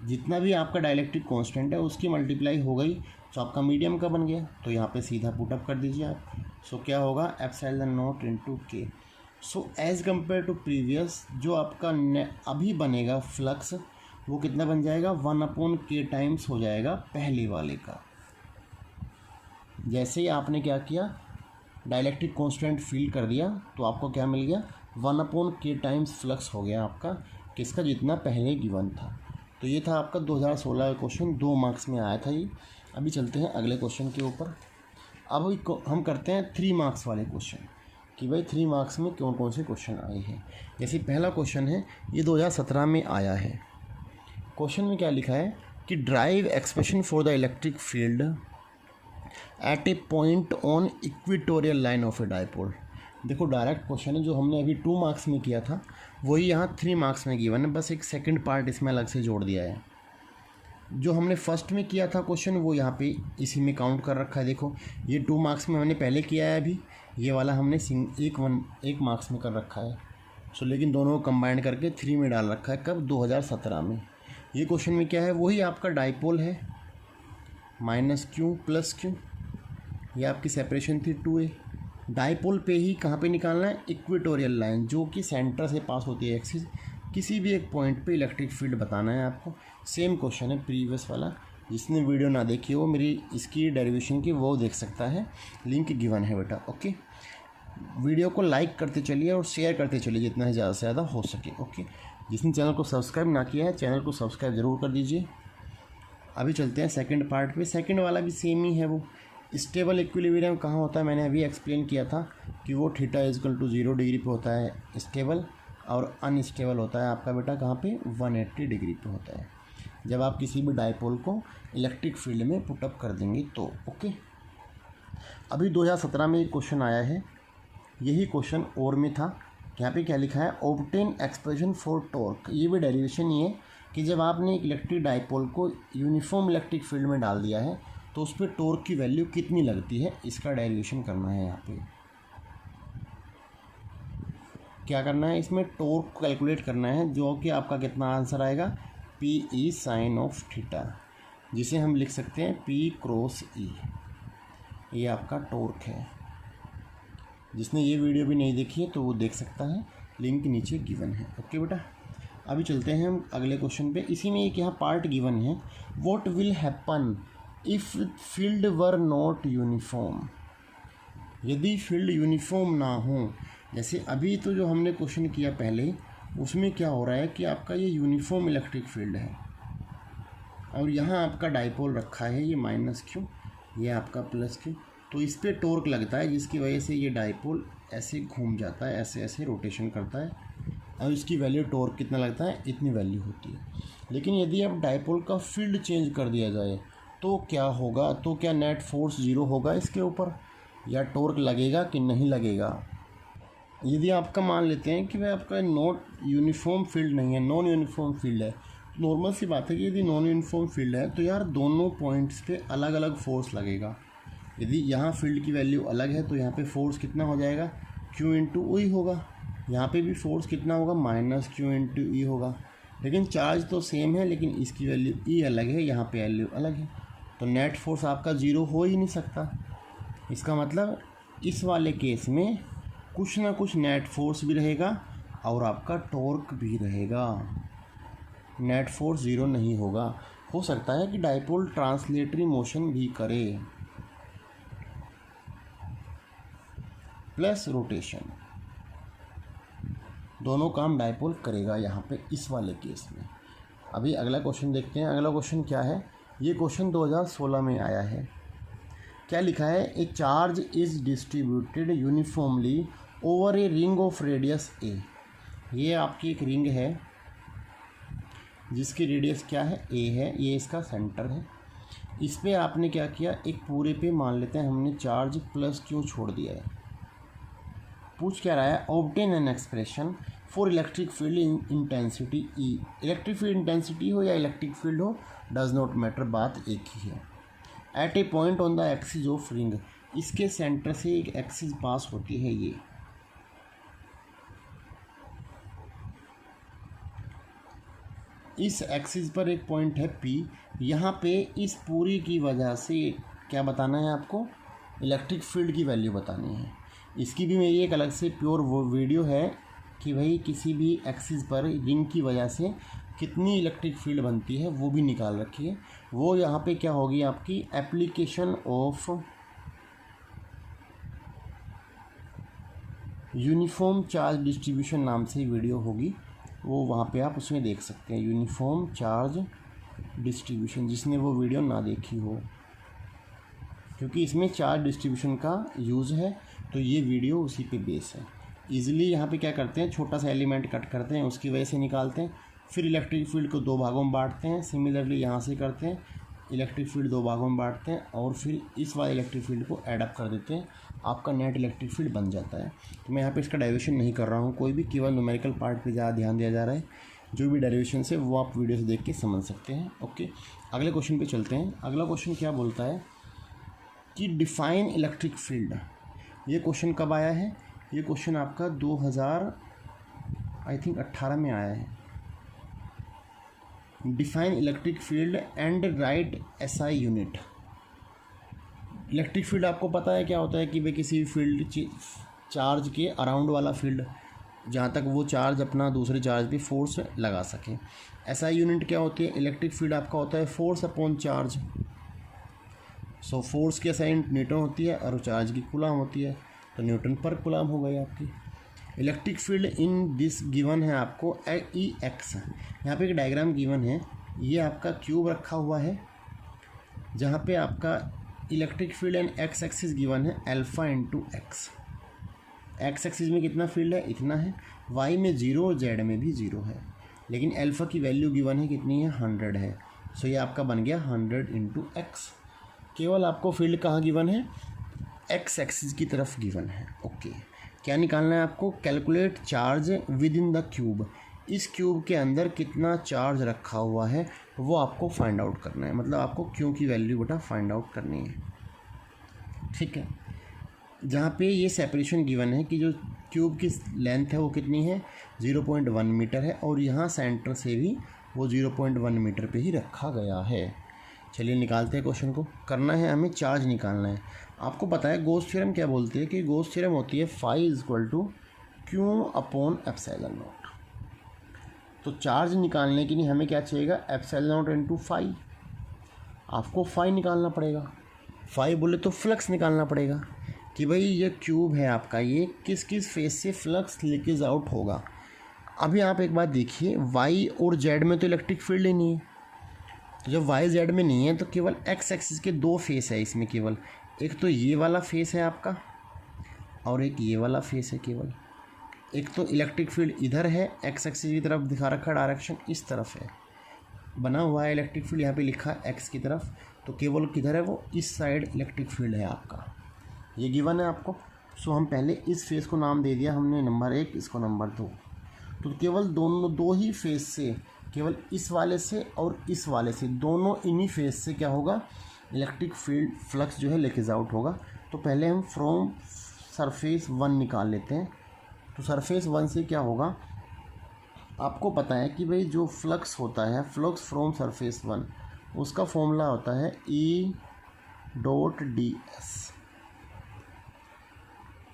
जितना भी आपका डाइलेक्ट्रिक कांस्टेंट है उसकी मल्टीप्लाई हो गई तो आपका मीडियम का बन गया। तो यहाँ पे सीधा पुटअप कर दीजिए आप। सो क्या होगा, ε0 × K। So as compare to previous जो आपका अभी बनेगा फ्लक्स, वो कितना बन जाएगा, 1/k टाइम्स हो जाएगा पहले वाले का। जैसे ही आपने क्या किया, डाइलेक्ट्रिक कांस्टेंट फील कर दिया, तो आपको क्या मिल गया, 1/k टाइम्स फ्लक्स हो गया आपका किसका, जितना पहले गिवन था। तो ये था आपका 2016 का क्वेश्चन, 2 मार्क्स में आया था ये। अभी चलते हैं अगले क्वेश्चन के ऊपर। अब हम करते हैं 3 मार्क्स वाले क्वेश्चन कि भाई 3 मार्क्स में कौन कौन से क्वेश्चन आए हैं। जैसे पहला क्वेश्चन है, ये 2017 में आया है। क्वेश्चन में क्या लिखा है कि drive expression for the electric field at a point on equatorial line of a dipole. देखो डायरेक्ट क्वेश्चन है, जो हमने अभी 2 मार्क्स में किया था वही यहाँ 3 मार्क्स में गिवन है, बस एक सेकंड पार्ट इसमें अलग से जोड़ दिया है। जो हमने फर्स्ट में किया था क्वेश्चन वो यहाँ पे इसी में काउंट कर रखा है। देखो ये 2 मार्क्स में हमने पहले किया है, अभी ये वाला हमने एक मार्क्स में कर रखा है। सो लेकिन दोनों को कंबाइन करके 3 में डाल रखा है। कब, 2017 में। ये क्वेश्चन में क्या है, वही आपका डाइपोल है, -q + q, ये आपकी सेपरेशन थी 2a। डाइपोल पे ही कहाँ पे निकालना है, इक्वेटोरियल लाइन जो कि सेंटर से पास होती है एक्सिस, किसी भी एक पॉइंट पे इलेक्ट्रिक फील्ड बताना है आपको। सेम क्वेश्चन है प्रीवियस वाला, जिसने वीडियो ना देखी हो मेरी इसकी डेरिवेशन की वो देख सकता है, लिंक गिवन है बेटा। ओके, वीडियो को लाइक करते चलिए और शेयर करते चलिए जितना है ज़्यादा से ज़्यादा हो सके। ओके, जिसने चैनल को सब्सक्राइब ना किया है चैनल को सब्सक्राइब ज़रूर कर दीजिए। अभी चलते हैं सेकंड पार्ट पे। सेकंड वाला भी सेम ही है, वो स्टेबल इक्विलिब्रियम कहाँ होता है, मैंने अभी एक्सप्लेन किया था कि वो थीटा = 0 डिग्री पे होता है स्टेबल, और अनस्टेबल होता है आपका बेटा कहाँ पे, 180 डिग्री पे होता है, जब आप किसी भी डाइपोल को इलेक्ट्रिक फील्ड में पुटअप कर देंगे तो। ओके, अभी 2017 में एक क्वेश्चन आया है, यही क्वेश्चन और में था। यहाँ पे क्या लिखा है, ऑब्टेन एक्सप्रेशन फॉर टॉर्क। ये भी डेरिवेशन ही है कि जब आपने एक इलेक्ट्रिक डाइपोल को यूनिफॉर्म इलेक्ट्रिक फील्ड में डाल दिया है तो उस पर टॉर्क की वैल्यू कितनी लगती है, इसका डेरिवेशन करना है। यहाँ पे क्या करना है, इसमें टॉर्क कैलकुलेट करना है, जो कि आपका कितना आंसर आएगा, P sin ऑफ थीटा, जिसे हम लिख सकते हैं P × E। ये आपका टॉर्क है। जिसने ये वीडियो भी नहीं देखी है तो वो देख सकता है, लिंक नीचे गिवन है। ओके बेटा, अभी चलते हैं हम अगले क्वेश्चन पे। इसी में एक यहाँ पार्ट गिवन है, what will happen if field were not uniform. यदि फील्ड यूनिफॉर्म ना हो, जैसे अभी तो जो हमने क्वेश्चन किया पहले उसमें क्या हो रहा है कि आपका ये यूनिफॉर्म इलेक्ट्रिक फील्ड है और यहाँ आपका डाइपोल रखा है, ये -q, ये आपका +q, तो इस पर टॉर्क लगता है जिसकी वजह से ये डाइपोल ऐसे घूम जाता है, ऐसे ऐसे रोटेशन करता है, और इसकी वैल्यू टॉर्क कितना लगता है, इतनी वैल्यू होती है। लेकिन यदि अब डाइपोल का फील्ड चेंज कर दिया जाए तो क्या होगा, तो क्या नेट फोर्स 0 होगा इसके ऊपर, या टॉर्क लगेगा कि नहीं लगेगा। यदि आपका मान लेते हैं कि भाई आपका नॉट यूनिफॉर्म फील्ड नहीं है, नॉन यूनिफॉर्म फील्ड है, नॉर्मल सी बात है कि यदि नॉन यूनिफॉर्म फील्ड है तो यार दोनों पॉइंट्स पे अलग अलग फोर्स लगेगा। यदि यहाँ फील्ड की वैल्यू अलग है तो यहाँ पे फोर्स कितना हो जाएगा, Q × O ही होगा। यहाँ पे भी फोर्स कितना होगा, -Q × E होगा। लेकिन चार्ज तो सेम है, लेकिन इसकी वैल्यू E अलग है, यहाँ पे वैल्यू अलग है, तो नेट फोर्स आपका 0 हो ही नहीं सकता। इसका मतलब इस वाले केस में कुछ ना कुछ नेट फोर्स भी रहेगा और आपका टॉर्क भी रहेगा। नेट फोर्स 0 नहीं होगा। हो सकता है कि डाइपोल ट्रांसलेटरी मोशन भी करे प्लस रोटेशन, दोनों काम डाइपोल करेगा यहाँ पे इस वाले केस में। अभी अगला क्वेश्चन देखते हैं। अगला क्वेश्चन क्या है, ये क्वेश्चन 2016 में आया है। क्या लिखा है, a charge is distributed uniformly over a ring of radius a. ये आपकी एक रिंग है जिसकी रेडियस क्या है, ए है, ये इसका सेंटर है। इस पर आपने क्या किया, एक पूरे पे मान लेते हैं हमने चार्ज +Q छोड़ दिया है। पूछ क्या रहा है, obtain an expression for electric field intensity E। Electric field intensity हो या इलेक्ट्रिक फील्ड हो, डज नॉट मैटर, बात एक ही है। At a point on the axis of ring, इसके सेंटर से एक एक्सिस पास होती है, ये इस एक्सिस पर एक पॉइंट है P। यहाँ पे इस पूरी की वजह से क्या बताना है आपको, इलेक्ट्रिक फील्ड की वैल्यू बतानी है। इसकी भी मेरी एक अलग से प्योर वो वीडियो है कि भाई किसी भी एक्सिस पर रिंग की वजह से कितनी इलेक्ट्रिक फील्ड बनती है वो भी निकाल रखी है। वो यहाँ पे क्या होगी आपकी application of uniform charge distribution नाम से वीडियो होगी, वो वहाँ पे आप उसमें देख सकते हैं, यूनिफॉर्म चार्ज डिस्ट्रीब्यूशन, जिसने वो वीडियो ना देखी हो, क्योंकि इसमें चार्ज डिस्ट्रीब्यूशन का यूज़ है तो ये वीडियो उसी पे बेस है। ईजिली यहाँ पे क्या करते हैं, छोटा सा एलिमेंट कट करते हैं, उसकी वजह से निकालते हैं, फिर इलेक्ट्रिक फील्ड को दो भागों में बांटते हैं। सिमिलरली यहाँ से करते हैं, इलेक्ट्रिक फील्ड दो भागों में बांटते हैं और फिर इस वाले इलेक्ट्रिक फील्ड को ऐड अप कर देते हैं, आपका नेट इलेक्ट्रिक फील्ड बन जाता है। तो मैं यहाँ पे इसका डेरिवेशन नहीं कर रहा हूँ कोई भी, केवल न्यूमेरिकल पार्ट पे ज़्यादा ध्यान दिया जा रहा है। जो भी डेरिवेशन है वो आप वीडियो से देख के समझ सकते हैं। ओके, अगले क्वेश्चन पे चलते हैं। अगला क्वेश्चन क्या बोलता है कि डिफाइन इलेक्ट्रिक फील्ड। ये क्वेश्चन कब आया है? ये क्वेश्चन आपका 2018 में आया है। Define electric field and right SI unit. Electric field आपको पता है क्या होता है कि भाई किसी फील्ड चार्ज के अराउंड वाला फील्ड, जहाँ तक वो चार्ज अपना दूसरे चार्ज पे फोर्स लगा सके। एसआई यूनिट क्या होती है? इलेक्ट्रिक फील्ड आपका होता है force upon charge. So force की एसआई यूनिट न्यूटन होती है और चार्ज की कूलाम होती है, तो न्यूटन पर कूलाम हो गई आपकी। Electric field in this given है आपको ई एक्स। यहाँ पे एक डायग्राम गिवन है, ये आपका क्यूब रखा हुआ है जहाँ पे आपका electric field and x axis given है alpha into x. X axis में कितना फील्ड है? इतना है। वाई में 0 और जेड में भी 0 है, लेकिन अल्फा की वैल्यू गिवन है कितनी है? 100 है। सो ये आपका बन गया 100 इंटू एक्स। केवल आपको फील्ड कहाँ गिवन है? एक्स एक्सिस की तरफ गिवन है। ओके, क्या निकालना है आपको? Calculate charge within the cube. इस क्यूब के अंदर कितना चार्ज रखा हुआ है वो आपको फाइंड आउट करना है, मतलब आपको क्यू की वैल्यू बेटा फाइंड आउट करनी है। ठीक है, जहाँ पे ये सेपरेशन गिवन है कि जो क्यूब की लेंथ है वो कितनी है? 0.1 मीटर है, और यहाँ सेंटर से भी वो 0.1 मीटर पे ही रखा गया है। चलिए निकालते हैं क्वेश्चन को। करना है हमें चार्ज निकालना है। आपको पता है गॉस थ्योरम क्या बोलती है कि गॉस थ्योरम होती है phi equal to q upon epsilon nought. तो चार्ज निकालने के लिए हमें क्या चाहिएगा? Epsilon nought into phi. आपको फाई निकालना पड़ेगा। फाई बोले तो फ्लक्स निकालना पड़ेगा कि भाई ये क्यूब है आपका, ये किस किस फेस से फ्लक्स लीकेज आउट होगा। अभी आप एक बात देखिए, वाई और जेड में तो इलेक्ट्रिक फील्ड ही नहीं है। तो जब वाई जेड में नहीं है तो केवल एक्स एक्सिस के दो फेस है इसमें, केवल एक तो ये वाला फेस है आपका और एक ये वाला फेस है केवल। एक तो इलेक्ट्रिक फील्ड इधर है, एक्स एक्सिस की तरफ दिखा रखा, डायरेक्शन इस तरफ है, बना हुआ है इलेक्ट्रिक फील्ड, यहाँ पे लिखा है एक्स की तरफ, तो केवल किधर है वो? इस साइड इलेक्ट्रिक फील्ड है आपका, ये गिवन है आपको। सो हम पहले इस फेस को नाम दे दिया हमने नंबर 1, इसको नंबर 2। तो केवल दोनों दो ही फेस से, केवल इस वाले से और इस वाले से, दोनों इन्हीं फेस से क्या होगा? इलेक्ट्रिक फील्ड फ्लक्स जो है लीकेज आउट होगा। तो पहले हम फ्रॉम सरफेस 1 निकाल लेते हैं। तो सरफेस 1 से क्या होगा? आपको पता है कि भाई जो फ्लक्स होता है, फ्लक्स फ्रॉम सरफेस 1, उसका फॉर्मूला होता है E dot D S.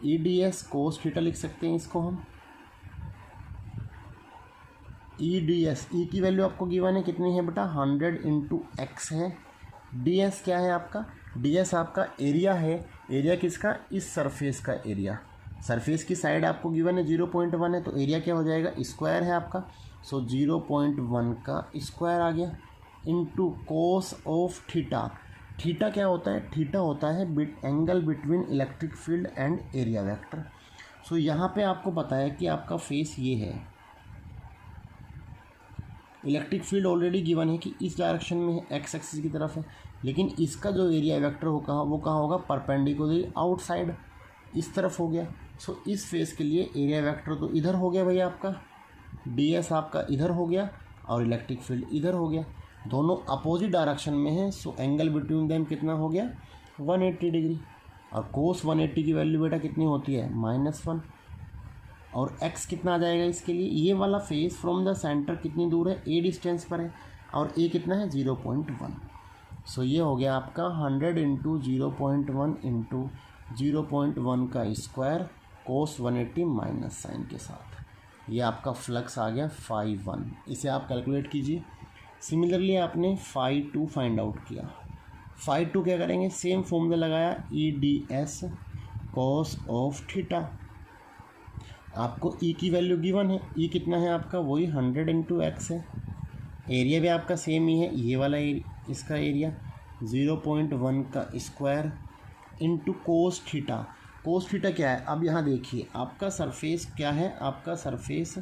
E D S cos theta लिख सकते हैं इसको हम। ई डी एस, ई की वैल्यू आपको गिवन है कितनी है बेटा? 100 इंटू एक्स है। डी एस क्या है आपका? डी एस आपका एरिया है। एरिया किसका? इस सरफेस का एरिया। सरफेस की साइड आपको गिवन है 0.1 है, तो एरिया क्या हो जाएगा? स्क्वायर है आपका। सो 0.1 का स्क्वायर आ गया into cos of theta. Theta क्या होता है? थीटा होता है angle between electric field and area vector. So यहाँ पे आपको पता है कि आपका फेस ये है, इलेक्ट्रिक फील्ड ऑलरेडी गिवन है कि इस डायरेक्शन में है, एक्स एक्सिस की तरफ है, लेकिन इसका जो एरिया वेक्टर वो कहाँ होगा? परपेंडिकुलरली आउटसाइड, इस तरफ हो गया। सो इस फेस के लिए एरिया वेक्टर तो इधर हो गया भैया आपका, डी एस आपका इधर हो गया और इलेक्ट्रिक फील्ड इधर हो गया, दोनों अपोजिट डायरेक्शन में है। सो एंगल बिटवीन देम कितना हो गया? 180 डिग्री। और कोस 180 की वैल्यू बेटा कितनी होती है? -1। और x कितना आ जाएगा इसके लिए? ये वाला फेस फ्रॉम द सेंटर कितनी दूर है? a डिस्टेंस पर है, और a कितना है? 0.1। सो ये हो गया आपका 100 इंटू 0.1 इंटू 0.1 का स्क्वायर कोस 180 माइनस साइन के साथ। ये आपका फ्लक्स आ गया phi 1, इसे आप कैलकुलेट कीजिए। सिमिलरली आपने phi 2 फाइंड आउट किया। phi 2 क्या करेंगे, सेम फॉर्मूला लगाया, EDS cos ऑफ थीटा। आपको E की वैल्यू गिवन है, E कितना है आपका, वही 100 इंटू एक्स है। एरिया भी आपका सेम ही है, ये वाला इसका एरिया 0.1 का square into cos theta. Cos theta क्या है, अब यहाँ देखिए आपका सरफेस क्या है, आपका सरफेस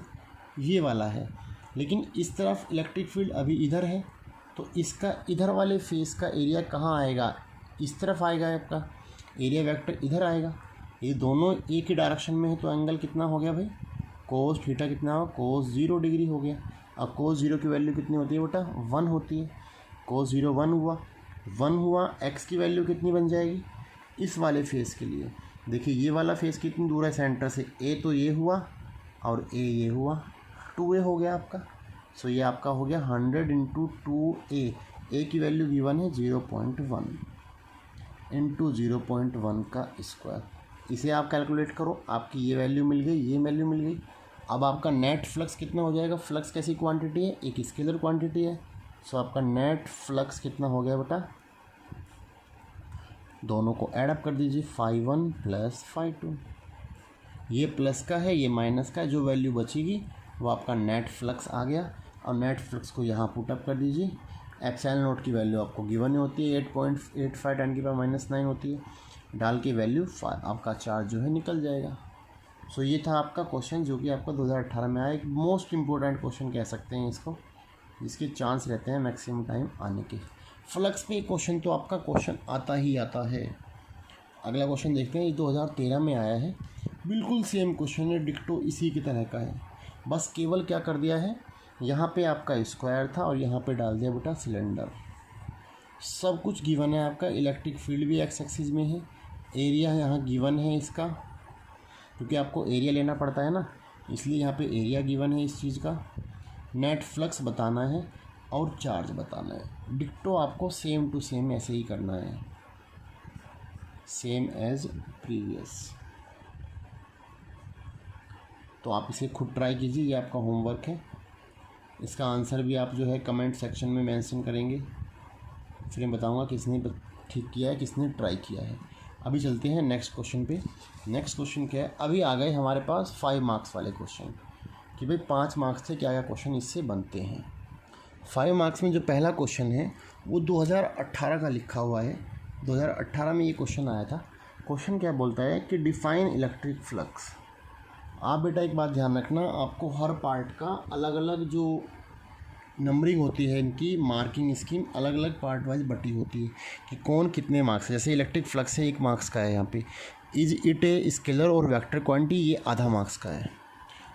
ये वाला है, लेकिन इस तरफ इलेक्ट्रिक फील्ड अभी इधर है, तो इसका इधर वाले फेस का एरिया कहाँ आएगा, इस तरफ आएगा, आपका एरिया वेक्टर इधर आएगा। ये दोनों एक ही डायरेक्शन में है, तो एंगल कितना हो गया भाई, कोस थीटा कितना हो, कोस 0 डिग्री हो गया। अब कोस 0 की वैल्यू कितनी होती है बेटा, 1 होती है। कोस 0 1 हुआ, एक्स की वैल्यू कितनी बन जाएगी इस वाले फेस के लिए। देखिए ये वाला फेस कितनी दूर है सेंटर से, ए तो ये हुआ और ए ये हुआ, 2a हो गया आपका। सो ये आपका हो गया 100 इंटू 2a। ए की वैल्यू गिवन है 0.1 इंटू 0.1 का स्क्वायर। इसे आप कैलकुलेट करो, आपकी ये वैल्यू मिल गई, ये वैल्यू मिल गई। अब आपका नेट फ्लक्स कितना हो जाएगा, फ्लक्स कैसी क्वांटिटी है, एक स्केलर क्वांटिटी है। सो आपका नेट फ्लक्स कितना हो गया बेटा, दोनों को ऐड अप कर दीजिए, phi 1 प्लस phi 2। ये प्लस का है, ये माइनस का है, जो वैल्यू बचेगी वो आपका नेट फ्लक्स आ गया। और नेट फ्लक्स को यहाँ पुट अप कर दीजिए। एप्सिलॉन नॉट की वैल्यू आपको गिवन होती है 8.85 10 की पावर -9 होती है, डाल के वैल्यू आपका चार्ज जो है निकल जाएगा। सो ये था आपका क्वेश्चन, जो कि आपका 2018 में आया, एक मोस्ट इम्पोर्टेंट क्वेश्चन कह सकते हैं इसको, जिसके चांस रहते हैं मैक्सिमम टाइम आने के। फ्लक्स पे क्वेश्चन तो आपका क्वेश्चन आता ही आता है। अगला क्वेश्चन देखते हैं, ये 2013 में आया है, बिल्कुल सेम क्वेश्चन है, डिक्टो इसी की तरह का है, बस केवल क्या कर दिया है, यहाँ पे आपका स्क्वायर था और यहाँ पे डाल दिया बेटा सिलेंडर। सब कुछ गिवन है आपका, इलेक्ट्रिक फील्ड भी एक्स एक्सिस में है, एरिया यहाँ गिवन है इसका, क्योंकि आपको एरिया लेना पड़ता है ना, इसलिए यहाँ पे एरिया गिवन है इस चीज़ का। नेट फ्लक्स बताना है और चार्ज बताना है। डिक्टो आपको सेम टू सेम ऐसे ही करना है, सेम एज प्रीवियस। तो आप इसे खुद ट्राई कीजिए, ये आपका होमवर्क है। इसका आंसर भी आप जो है कमेंट सेक्शन में मेंशन करेंगे, फिर मैं बताऊंगा किसने ठीक किया है, किसने ट्राई किया है। अभी चलते हैं नेक्स्ट क्वेश्चन पे। नेक्स्ट क्वेश्चन क्या है, अभी आ गए हमारे पास 5 मार्क्स वाले क्वेश्चन, कि भाई 5 मार्क्स से क्या क्या क्वेश्चन इससे बनते हैं। 5 मार्क्स में जो पहला क्वेश्चन है वो 2018 का लिखा हुआ है, 2018 में ये क्वेश्चन आया था। क्वेश्चन क्या बोलता है कि डिफाइन इलेक्ट्रिक फ्लक्स। आप बेटा एक बात ध्यान रखना, आपको हर पार्ट का अलग अलग जो नंबरिंग होती है, इनकी मार्किंग स्कीम अलग अलग पार्ट वाइज बटी होती है कि कौन कितने मार्क्स है। जैसे इलेक्ट्रिक फ्लक्स है 1 मार्क्स का है, यहाँ पे इज इट ए स्केलर और वेक्टर क्वांटिटी, ये आधा मार्क्स का है।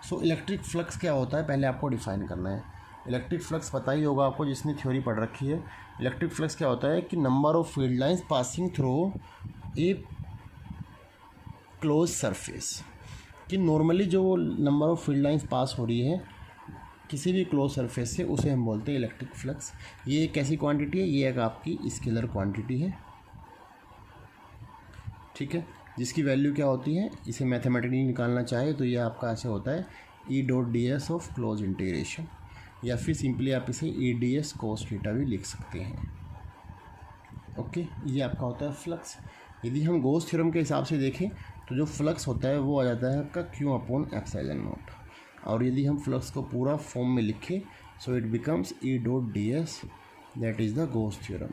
सो इलेक्ट्रिक फ्लक्स क्या होता है पहले आपको डिफाइन करना है। इलेक्ट्रिक फ्लक्स पता ही होगा आपको, जिसने थ्योरी पढ़ रखी है। इलेक्ट्रिक फ्लक्स क्या होता है कि number of field lines passing through a close surface, कि नॉर्मली जो number of field lines pass हो रही है किसी भी क्लोज सरफेस से, उसे हम बोलते हैं इलेक्ट्रिक फ्लक्स। ये एक ऐसी क्वांटिटी है, ये एक आपकी स्केलर क्वांटिटी है, ठीक है, जिसकी वैल्यू क्या होती है, इसे मैथमेटिकली निकालना चाहे तो ये आपका ऐसे होता है E.ds ऑफ क्लोज इंटीग्रेशन, या फिर सिंपली आप इसे EDS cos थीटा भी लिख सकते हैं। ओके, ये आपका होता है फ्लक्स। यदि हम गॉस थ्योरम के हिसाब से देखें तो जो फ्लक्स होता है वो आ जाता है आपका Q/ε0, और यदि हम फ्लक्स को पूरा फॉर्म में लिखें सो it becomes E.ds, that is the Gauss theorem.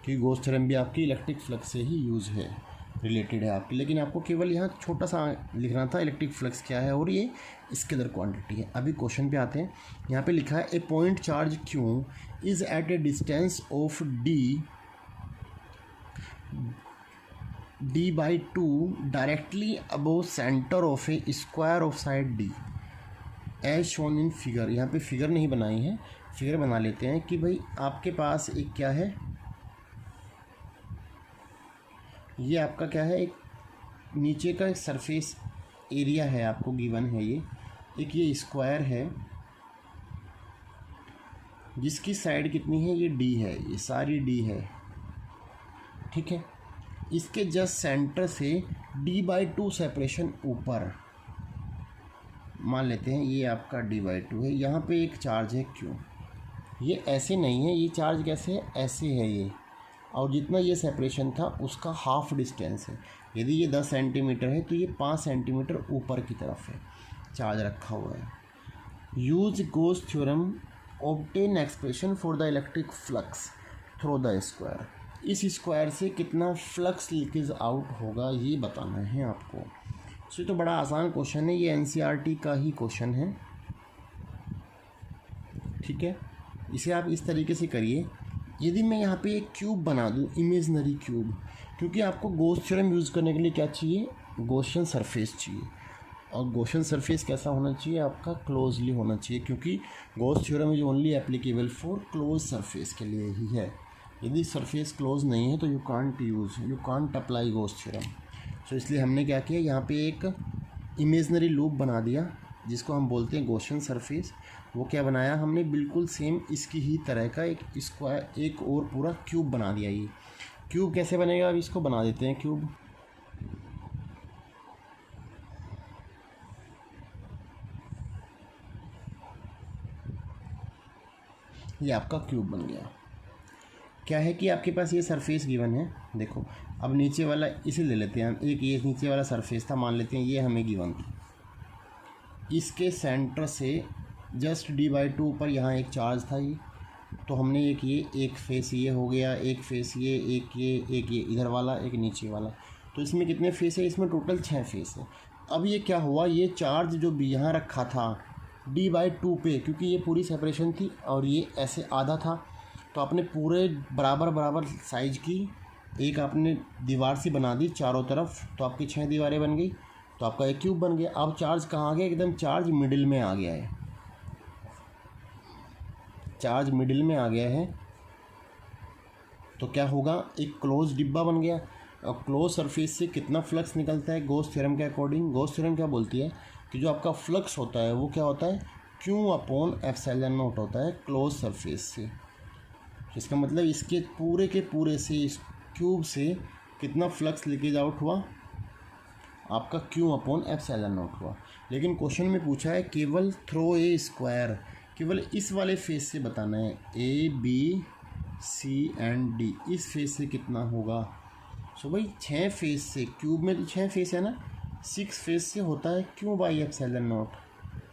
क्योंकि गॉस थ्योरम भी आपकी इलेक्ट्रिक फ्लक्स से ही यूज़ है, रिलेटेड है आपकी, लेकिन आपको केवल यहाँ छोटा सा लिखना था इलेक्ट्रिक फ्लक्स क्या है, और ये स्केलर क्वांटिटी है। अभी क्वेश्चन पे आते हैं। यहाँ पे लिखा है a point charge Q is at a distance of d/2 directly above centre of a square of side D as shown in figure. यहाँ पे फिगर नहीं बनाई है, फिगर बना लेते हैं कि भाई आपके पास एक क्या है, ये आपका क्या है, एक नीचे का एक सरफेस एरिया है आपको गिवन है, ये एक ये स्क्वायर है जिसकी साइड कितनी है, ये D है, ये सारी D है, ठीक है। इसके जस्ट सेंटर से d/2 सेपरेशन ऊपर, मान लेते हैं ये आपका d/2 है, यहाँ पे एक चार्ज है q, ये ऐसे नहीं है, ये चार्ज कैसे है, ऐसे है ये, और जितना ये सेपरेशन था उसका हाफ डिस्टेंस है। यदि ये 10 सेंटीमीटर है तो ये 5 सेंटीमीटर ऊपर की तरफ है चार्ज रखा हुआ है। Use goes theorem obtain expression for the electric flux through the square. इस स्क्वायर से कितना फ्लक्स लीकेज आउट होगा ये बताना है आपको। सो तो बड़ा आसान क्वेश्चन है, ये एनसीईआरटी का ही क्वेश्चन है, ठीक है। इसे आप इस तरीके से करिए। यदि मैं यहाँ पे एक क्यूब बना दूँ, इमेजनरी क्यूब, क्योंकि आपको गॉस थ्योरम यूज़ करने के लिए क्या चाहिए, गॉसियन सरफेस चाहिए, और गॉसियन सरफेस कैसा होना चाहिए, आपका क्लोजली होना चाहिए, क्योंकि Gauss theorem is only applicable for close surface के लिए ही है। यदि सरफेस क्लोज नहीं है तो you can't apply Gauss theorem. So इसलिए हमने क्या किया, यहाँ पे एक इमेजनरी लूप बना दिया जिसको हम बोलते हैं गॉसियन सरफेस। वो क्या बनाया हमने, बिल्कुल सेम इसकी ही तरह का एक स्क्वायर, एक और पूरा क्यूब बना दिया। ये क्यूब कैसे बनेगा, अब इसको बना देते हैं क्यूब। ये आपका क्यूब बन गया। क्या है कि आपके पास ये सरफेस गिवन है, देखो अब नीचे वाला इसे ले लेते हैं हम, एक ये नीचे वाला सरफेस था, मान लेते हैं ये हमें गिवन था। इसके सेंटर से जस्ट d/2 पर यहाँ एक चार्ज था ये, तो हमने एक फेस ये हो गया, एक फेस ये, एक ये इधर वाला, एक नीचे वाला, तो इसमें कितने फेस है, इसमें टोटल 6 फेस है। अब ये क्या हुआ, ये चार्ज जो भी यहाँ रखा था d/2 पे, क्योंकि ये पूरी सेपरेशन थी और ये ऐसे आधा था, तो आपने पूरे बराबर साइज की एक आपने दीवार सी बना दी चारों तरफ, तो आपकी 6 दीवारें बन गई, तो आपका एक क्यूब बन गया। अब चार्ज कहाँ आ गया, एकदम चार्ज मिडिल में आ गया है, चार्ज मिडिल में आ गया है, तो क्या होगा, एक क्लोज डिब्बा बन गया। और क्लोज सरफेस से कितना फ्लक्स निकलता है गॉस थ्योरम के अकॉर्डिंग, गॉस थ्योरम क्या बोलती है कि जो आपका फ्लक्स होता है वो क्या होता है, Q/ε0 होता है क्लोज सरफेस से। इसका मतलब इसके पूरे के पूरे से, इस क्यूब से कितना फ्लक्स लीकेज आउट हुआ, आपका Q/ε0 हुआ। लेकिन क्वेश्चन में पूछा है केवल थ्रो ए स्क्वायर, केवल इस वाले फेस से बताना है, A, B, C and D, इस फेस से कितना होगा। सो भाई 6 फेस से, क्यूब में तो 6 फेस है ना, 6 फेस से होता है Q/ε0।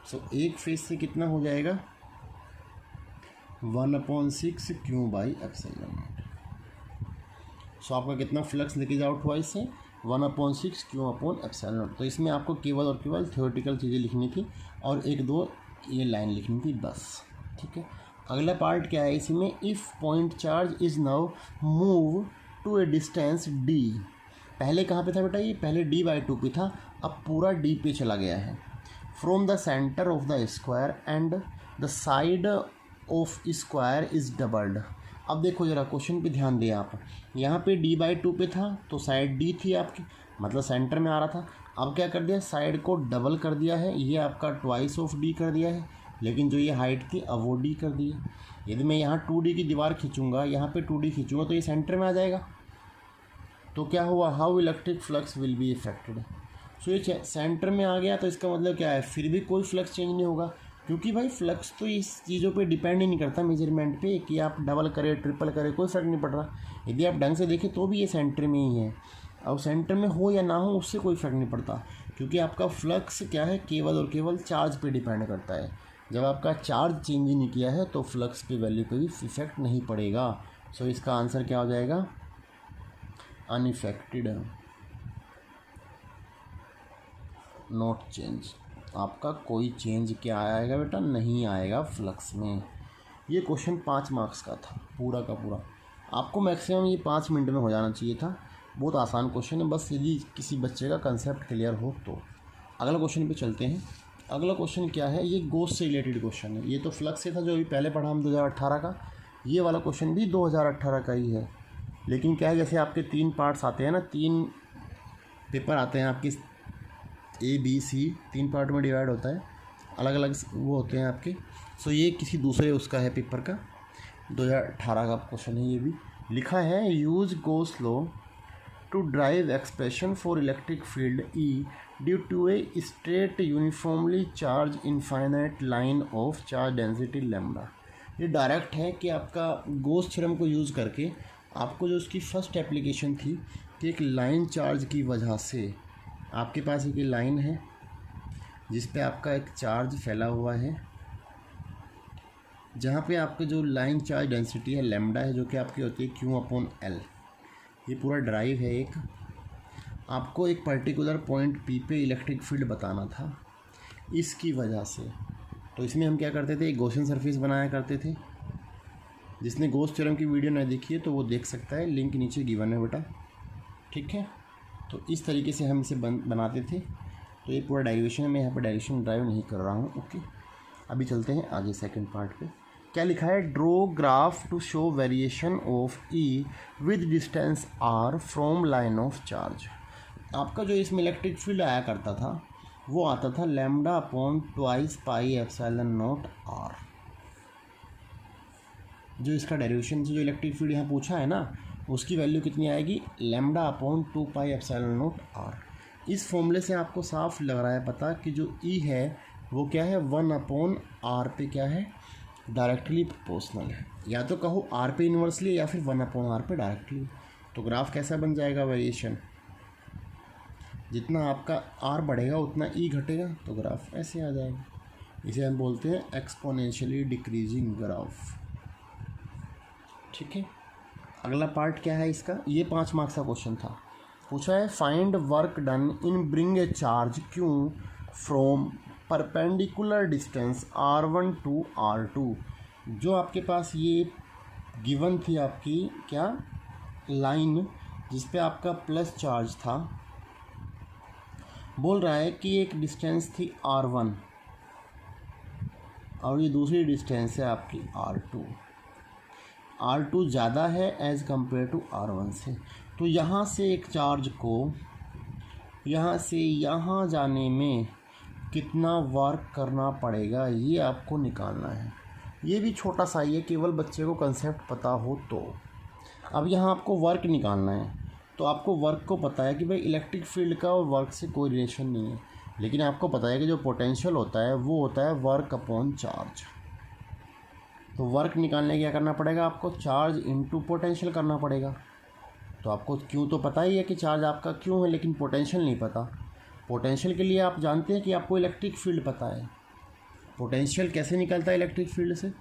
सो एक फेस से कितना हो जाएगा, 1/6 Q/ε0। सो आपका कितना फ्लक्स लीकेज आउट हुआ इससे, 1/6 Q/ε0। तो इसमें आपको केवल और केवल थ्योरेटिकल चीज़ें लिखनी थी और एक दो ये लाइन लिखनी थी बस, ठीक है। अगला पार्ट क्या है इसमें, if point charge is now move to a distance d। पहले कहाँ पे था बेटा, ये पहले d/2 पे था, अब पूरा d पे चला गया है। From the centre of the square and the side of square is doubled. अब देखो ज़रा क्वेश्चन पे ध्यान दें आप, यहाँ पे d/2 पे था तो साइड d थी आपकी, मतलब सेंटर में आ रहा था। अब क्या कर दिया, साइड को डबल कर दिया है, ये आपका ट्वाइस ऑफ d कर दिया है, लेकिन जो ये हाइट थी अब वो d कर दी है। यदि मैं यहाँ 2d की दीवार खींचूंगा, यहाँ पे 2d खींचूंगा तो ये सेंटर में आ जाएगा, तो क्या हुआ, how electric flux will be affected. So ये सेंटर में आ गया, तो इसका मतलब क्या है, फिर भी कोई फ्लक्स चेंज नहीं होगा, क्योंकि भाई फ्लक्स तो इस चीज़ों पे डिपेंड ही नहीं करता मेजरमेंट पे, कि आप डबल करें ट्रिपल करें कोई फ़र्क नहीं पड़ रहा। यदि आप ढंग से देखें तो भी ये सेंटर में ही है, और सेंटर में हो या ना हो उससे कोई फ़र्क नहीं पड़ता, क्योंकि आपका फ्लक्स क्या है, केवल और केवल चार्ज पे डिपेंड करता है। जब आपका चार्ज चेंज ही नहीं किया है तो फ्लक्स की वैल्यू पे भी इफेक्ट नहीं पड़ेगा। सो इसका आंसर क्या हो जाएगा, अनइफेक्टेड, नॉट चेंज। आपका कोई चेंज क्या आएगा बेटा, नहीं आएगा फ्लक्स में। ये क्वेश्चन 5 मार्क्स का था पूरा का पूरा, आपको मैक्सिमम ये 5 मिनट में हो जाना चाहिए था। बहुत आसान क्वेश्चन है, बस यदि किसी बच्चे का कंसेप्ट क्लियर हो तो। अगला क्वेश्चन पे चलते हैं। अगला क्वेश्चन क्या है, ये गॉस से रिलेटेड क्वेश्चन है। ये तो फ्लक्स से था जो अभी पहले पढ़ा हम 2018 का, ये वाला क्वेश्चन भी 2018 का ही है। लेकिन क्या है, जैसे आपके 3 पार्ट्स आते हैं ना, 3 पेपर आते हैं आपके, A, B, C 3 पार्ट में डिवाइड होता है, अलग अलग वो होते हैं आपके। सो ये किसी दूसरे उसका है पेपर का, 2018 का क्वेश्चन है। ये भी लिखा है, use Gauss law to derive expression for electric field E due to a straight uniformly charged infinite line of charge density lambda। ये डायरेक्ट है कि आपका गोस थ्योरम को यूज़ करके आपको जो उसकी फर्स्ट एप्लीकेशन थी कि एक लाइन चार्ज की वजह से आपके पास एक लाइन है जिस पे आपका एक चार्ज फैला हुआ है, जहाँ पे आपका जो लाइन चार्ज डेंसिटी है लैम्डा है, जो कि आपकी होती है Q/L। ये पूरा ड्राइव है। एक आपको एक पर्टिकुलर पॉइंट P पे इलेक्ट्रिक फील्ड बताना था इसकी वजह से। तो इसमें हम क्या करते थे, एक गॉसियन सरफेस बनाया करते थे। जिसने गॉस थ्योरम की वीडियो ना देखी है तो वो देख सकता है, लिंक नीचे गिवन है बेटा, ठीक है। तो इस तरीके से हम इसे बनाते थे। तो ये पूरा डेरिवेशन है, मैं यहाँ पर डेरिवेशन ड्राइव नहीं कर रहा हूँ। ओके, अभी चलते हैं आगे सेकंड पार्ट पे। क्या लिखा है, draw graph to show variation of E with distance r from line of charge. आपका जो इसमें इलेक्ट्रिक फील्ड आया करता था वो आता था λ/2πε0 r। जो इसका डेरिवेशन से जो इलेक्ट्रिक फील्ड यहाँ पूछा है ना, उसकी वैल्यू कितनी आएगी, λ/2πε0 r। इस फॉर्मूले से आपको साफ लग रहा है पता कि जो ई है वो क्या है, 1/r पे क्या है, डायरेक्टली प्रोपोर्शनल है। या तो कहो r पे इन्वर्सली या फिर 1/r पे डायरेक्टली। तो ग्राफ कैसा बन जाएगा, वेरिएशन जितना आपका r बढ़ेगा उतना e घटेगा, तो ग्राफ ऐसे आ जाएगा। इसे हम बोलते हैं एक्सपोनेंशियली डिक्रीजिंग ग्राफ, ठीक है। अगला पार्ट क्या है इसका, ये 5 मार्क्स का क्वेश्चन था। पूछा है find work done in bring a charge Q from perpendicular distance R1 to R2। जो आपके पास ये गिवन थी आपकी क्या लाइन, जिस पे आपका प्लस चार्ज था, बोल रहा है कि एक डिस्टेंस थी R1 और ये दूसरी डिस्टेंस है आपकी R2। R2 ज़्यादा है एज़ कम्पेयर टू R1 से। तो यहाँ से एक चार्ज को यहाँ से यहाँ जाने में कितना वर्क करना पड़ेगा, ये आपको निकालना है। ये भी छोटा सा ही है, केवल बच्चे को कंसेप्ट पता हो तो। अब यहाँ आपको वर्क निकालना है, तो आपको वर्क को पता है कि भाई इलेक्ट्रिक फील्ड का और वर्क से कोई रिलेशन नहीं है, लेकिन आपको पता है कि जो पोटेंशियल होता है वो होता है वर्क अपॉन चार्ज। तो वर्क निकालने क्या करना पड़ेगा आपको, चार्ज इनटू पोटेंशियल करना पड़ेगा। तो आपको क्यों तो पता ही है कि चार्ज आपका क्यों है, लेकिन पोटेंशियल नहीं पता। पोटेंशियल के लिए आप जानते हैं कि आपको इलेक्ट्रिक फील्ड पता है। पोटेंशियल कैसे निकलता है इलेक्ट्रिक फील्ड से,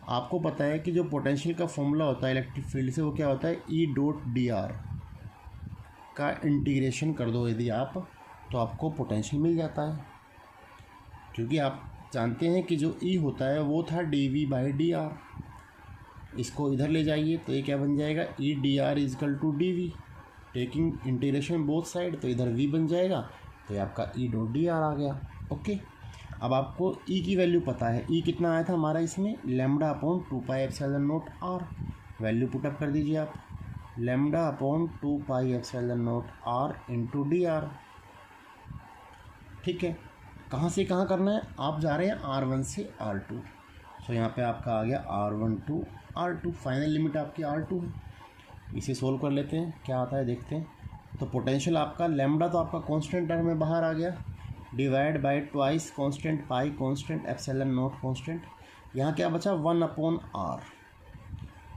आपको पता है कि जो पोटेंशियल का फॉर्मूला होता है इलेक्ट्रिक फील्ड से वो क्या होता है, E.dr का इंटीग्रेशन कर दो यदि आप, तो आपको पोटेंशियल मिल जाता है। क्योंकि आप जानते हैं कि जो E होता है वो था dV/dr। इसको इधर ले जाइए तो ये क्या बन जाएगा, E/dr = dV। Taking integration both side, तो इधर V बन जाएगा, तो ये आपका E.dr आ गया। ओके, अब आपको E की वैल्यू पता है। E कितना आया था हमारा इसमें, λ/2πε0 r। वैल्यू पुटअप कर दीजिए आप, λ/2πε0 r इंटू dr। ठीक है, कहाँ से कहाँ करना है, आप जा रहे हैं R1 से R2। सो यहाँ पे आपका आ गया R1 to R2। Final limit आपकी R2 है। इसे सोल्व कर लेते हैं, क्या आता है देखते हैं। तो पोटेंशियल आपका लैम्डा तो आपका कांस्टेंट टर्म में बाहर आ गया, divide by twice constant pi constant epsilon not constant. यहाँ क्या बचा, 1/r।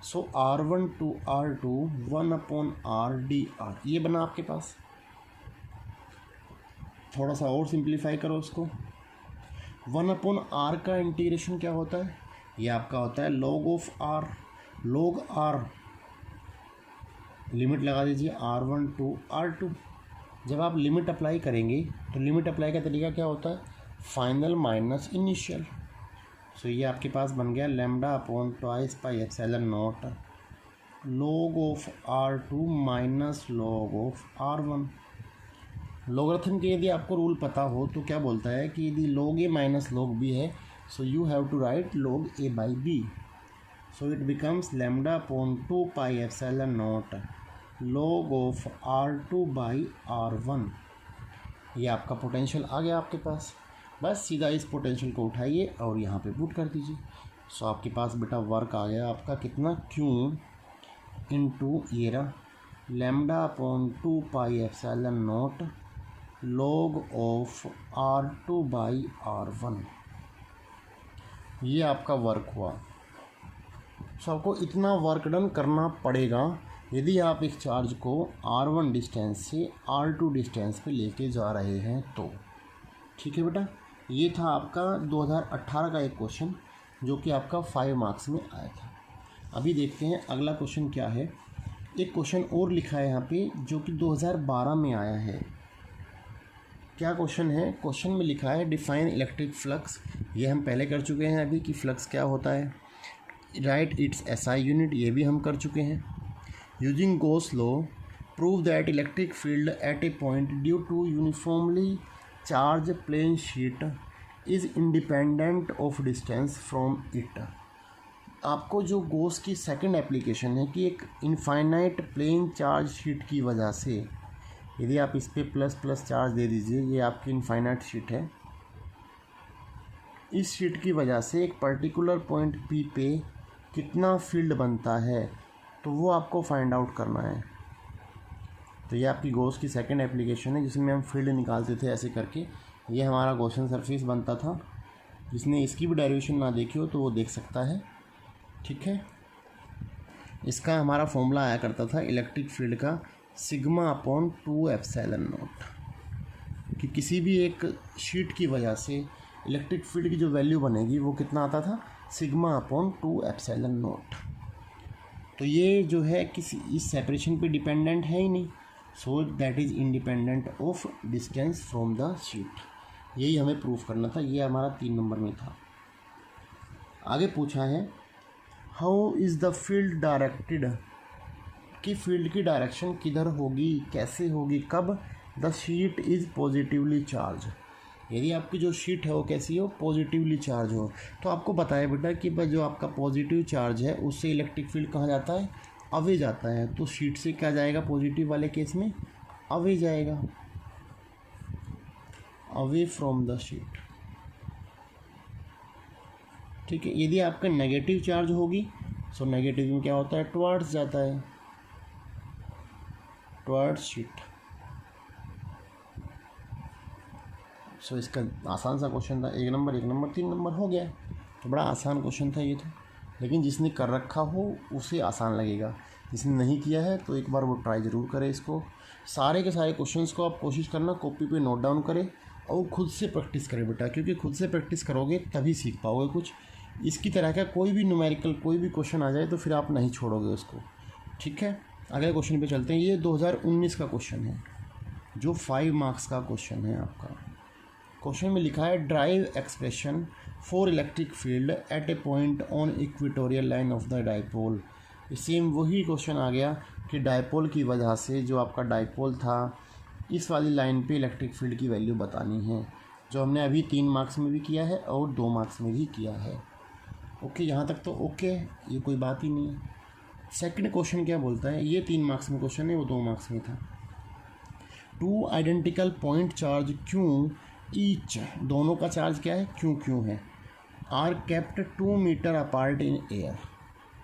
So R1 to R2 1/r dr, ये बना आपके पास। थोड़ा सा और सिंप्लीफाई करो उसको। 1/r का इंटीग्रेशन क्या होता है, ये आपका होता है log of r। log r limit लगा दीजिए R1 to R2। जब आप लिमिट अप्लाई करेंगे तो लिमिट अप्लाई का तरीका क्या होता है, फाइनल माइनस इनिशियल। सो ये आपके पास बन गया λ/2πε0 log of R2 minus log of R1। Logarithm के यदि आपको रूल पता हो तो क्या बोलता है कि यदि log a minus log b है, so you have to write log a/b। So it becomes λ/2πε0 log of R2/R1। ये आपका पोटेंशियल आ गया आपके पास। बस सीधा इस पोटेंशियल को उठाइए और यहाँ पे पुट कर दीजिए। सो आपके पास बेटा वर्क आ गया आपका कितना, Q इंटू ये रहा lambda upon 2 pi epsilon not log of R2/R1। ये आपका वर्क हुआ। सो आपको इतना वर्क डन करना पड़ेगा यदि आप एक चार्ज को R1 डिस्टेंस से R2 डिस्टेंस पे लेके जा रहे हैं तो। ठीक है बेटा, ये था आपका 2018 का एक क्वेश्चन जो कि आपका 5 मार्क्स में आया था। अभी देखते हैं अगला क्वेश्चन क्या है। एक क्वेश्चन और लिखा है यहाँ पे जो कि 2012 में आया है। क्या क्वेश्चन है? क्वेश्चन में लिखा है डिफाइन इलेक्ट्रिक फ्लक्स। ये हम पहले कर चुके हैं अभी कि फ्लक्स क्या होता है। राइट इट्स एसआई यूनिट, ये भी हम कर चुके हैं। Using Gauss law prove that electric field at a point due to uniformly charge plane sheet is independent of distance from it. आपको जो गॉस की सेकंड एप्लीकेशन है कि एक इनफाइनाइट प्लेन चार्ज शीट की वजह से यदि आप इस पर प्लस प्लस चार्ज दे दीजिए, ये आपकी इनफाइनाइट शीट है, इस शीट की वजह से एक पर्टिकुलर पॉइंट पी पे कितना फील्ड बनता है तो वो आपको फाइंड आउट करना है। तो ये आपकी गॉस की सेकंड एप्लीकेशन है जिसमें हम फील्ड निकालते थे ऐसे करके। ये हमारा गॉसियन सरफेस बनता था। जिसने इसकी भी डेरिवेशन ना देखी हो तो वो देख सकता है। ठीक है, इसका हमारा फॉर्मूला आया करता था इलेक्ट्रिक फील्ड का सिग्मा अपॉन 2 एप्सिलॉन नॉट, कि किसी भी एक शीट की वजह से इलेक्ट्रिक फील्ड की जो वैल्यू बनेगी वो कितना आता था, सिग्मा अपॉन 2 एप्सिलॉन नॉट। तो ये जो है किसी इस सेपरेशन पे डिपेंडेंट है ही नहीं, so that is independent of distance from the sheet. यही हमें प्रूफ करना था। ये हमारा 3 नंबर में था। आगे पूछा है how is the field directed, कि फील्ड की डायरेक्शन किधर होगी, कैसे होगी, कब the sheet is positively charge. यदि आपकी जो शीट है वो कैसी हो, पॉजिटिवली चार्ज हो। तो आपको बताया बेटा कि जो आपका पॉजिटिव चार्ज है उससे इलेक्ट्रिक फील्ड कहाँ जाता है, अवे जाता है। तो शीट से क्या जाएगा पॉजिटिव वाले केस में, अवे जाएगा, अवे फ्रॉम द शीट। ठीक है, यदि आपका नेगेटिव चार्ज होगी सो नेगेटिव में क्या होता है, टुवर्ड्स जाता है, टुवर्ड्स शीट। सो इसका आसान सा क्वेश्चन था, 1 नंबर 3 नंबर हो गया। तो बड़ा आसान क्वेश्चन था ये तो, लेकिन जिसने कर रखा हो उसे आसान लगेगा, जिसने नहीं किया है तो एक बार वो ट्राई ज़रूर करें इसको। सारे के सारे क्वेश्चंस को आप कोशिश करना कॉपी पे नोट डाउन करें और खुद से प्रैक्टिस करें बेटा, क्योंकि खुद से प्रैक्टिस करोगे तभी सीख पाओगे कुछ। इसकी तरह का कोई भी न्यूमेरिकल कोई भी क्वेश्चन आ जाए तो फिर आप नहीं छोड़ोगे उसको। ठीक है, अगले क्वेश्चन पे चलते हैं। ये 2019 का क्वेश्चन है जो 5 मार्क्स का क्वेश्चन है आपका। क्वेश्चन में लिखा है drive expression for electric field at a point on equatorial line of the dipole. Same वही क्वेश्चन आ गया कि डाइपोल की वजह से जो आपका डाइपोल था इस वाली लाइन पे इलेक्ट्रिक फील्ड की वैल्यू बतानी है, जो हमने अभी 3 मार्क्स में भी किया है और 2 मार्क्स में भी किया है। ओके, यहाँ तक तो ओके, ये कोई बात ही नहीं है। सेकंड क्वेश्चन क्या बोलता है, ये 3 मार्क्स में क्वेश्चन है, वो 2 मार्क्स में था। 2 identical point charge q each, दोनों का चार्ज क्या है, क्यों है, are kept 2 metre apart in air.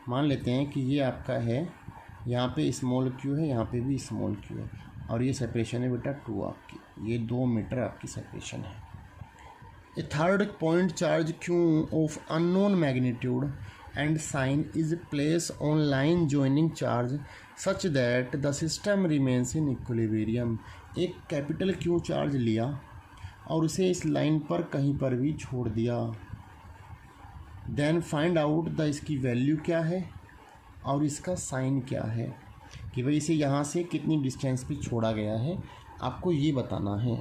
मान लेते हैं कि ये आपका है, यहाँ पे स्मॉल क्यू है, यहाँ पे भी स्मॉल क्यू है, और ये सेपरेशन है बेटा 2 आपकी, ये 2 मीटर आपकी सेपरेशन है। A third point charge q of unknown magnitude and sign is place on line joining charge such that the system remains in equilibrium. एक कैपिटल क्यू चार्ज लिया और उसे इस लाइन पर कहीं पर भी छोड़ दिया। देन फाइंड आउट द इसकी वैल्यू क्या है और इसका साइन क्या है, कि भाई इसे यहाँ से कितनी डिस्टेंस पे छोड़ा गया है, आपको ये बताना है।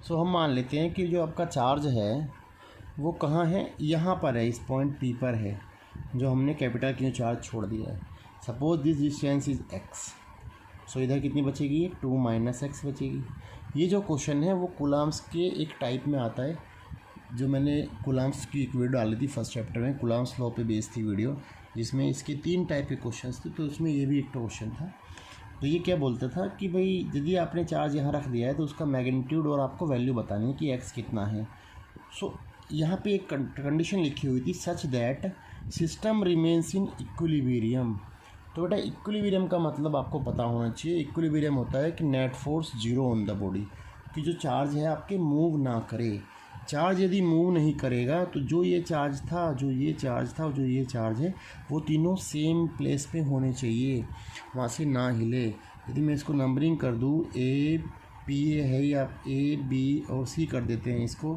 सो हम मान लेते हैं कि जो आपका चार्ज है वो कहाँ है, यहाँ पर है, इस पॉइंट पी पर है जो हमने कैपिटल क्यू चार्ज छोड़ दिया है। Suppose this distance is x, so इधर कितनी बचेगी, 2 माइनस एक्स बचेगी। ये जो क्वेश्चन है वो कूलम्ब्स के एक टाइप में आता है, जो मैंने कूलम्ब्स की एक वीडियो डाली थी फर्स्ट चैप्टर में, कूलम्ब्स लॉ पे बेस्ड थी वीडियो, जिसमें इसके 3 टाइप के क्वेश्चंस थे, तो उसमें ये भी एक क्वेश्चन था। तो ये क्या बोलता था कि भाई यदि आपने चार्ज यहाँ रख दिया है तो उसका मैग्नीट्यूड और आपको वैल्यू बतानी है कि एक्स कितना है। सो यहाँ पे एक कंडीशन लिखी हुई थी, such that system remains in equilibrium, तो बेटा इक्विलिब्रियम का मतलब आपको पता होना चाहिए। इक्विलिब्रियम होता है कि net force zero on the body, कि जो चार्ज है आपके मूव ना करे। चार्ज यदि मूव नहीं करेगा तो जो ये चार्ज था, जो ये चार्ज था और जो ये चार्ज है, वो तीनों सेम प्लेस पे होने चाहिए, वहाँ से ना हिले। यदि मैं इसको नंबरिंग कर दूँ, ए पी है या ए बी और सी कर देते हैं इसको,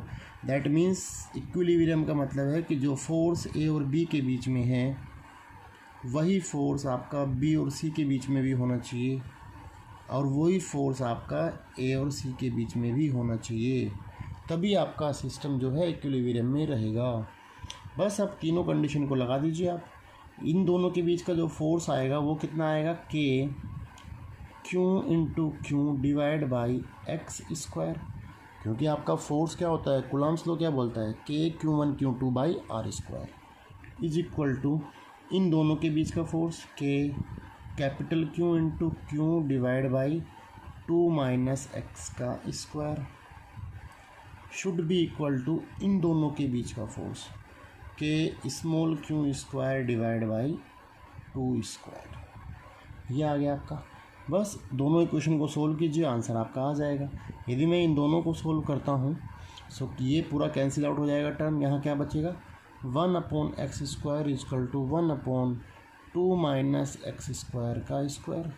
दैट मीन्स इक्विलिब्रियम का मतलब है कि जो फोर्स ए और बी के बीच में है वही फोर्स आपका बी और सी के बीच में भी होना चाहिए, और वही फोर्स आपका ए और सी के बीच में भी होना चाहिए, तभी आपका सिस्टम जो है इक्विलिब्रियम में रहेगा। बस अब तीनों कंडीशन को लगा दीजिए आप। इन दोनों के बीच का जो फोर्स आएगा वो कितना आएगा, के Q into q divide by x square, क्योंकि आपका फोर्स क्या होता है, कूलम्ब्स लॉ क्या बोलता है, के Q1 Q2 by are square is equal to इन दोनों के बीच का फोर्स के capital Q into q divide by 2 minus x का square should be equal to इन दोनों के बीच का फोर्स के small q square divide by 2 square. ये आ गया आपका। बस दोनों इक्वेशन को सोल्व कीजिए, आंसर आपका आ जाएगा। यदि मैं इन दोनों को सोल्व करता हूँ सो ये पूरा कैंसिल आउट हो जाएगा टर्म। यहाँ क्या बचेगा, 1/x square is equal to 1/2 minus x square का स्क्वायर।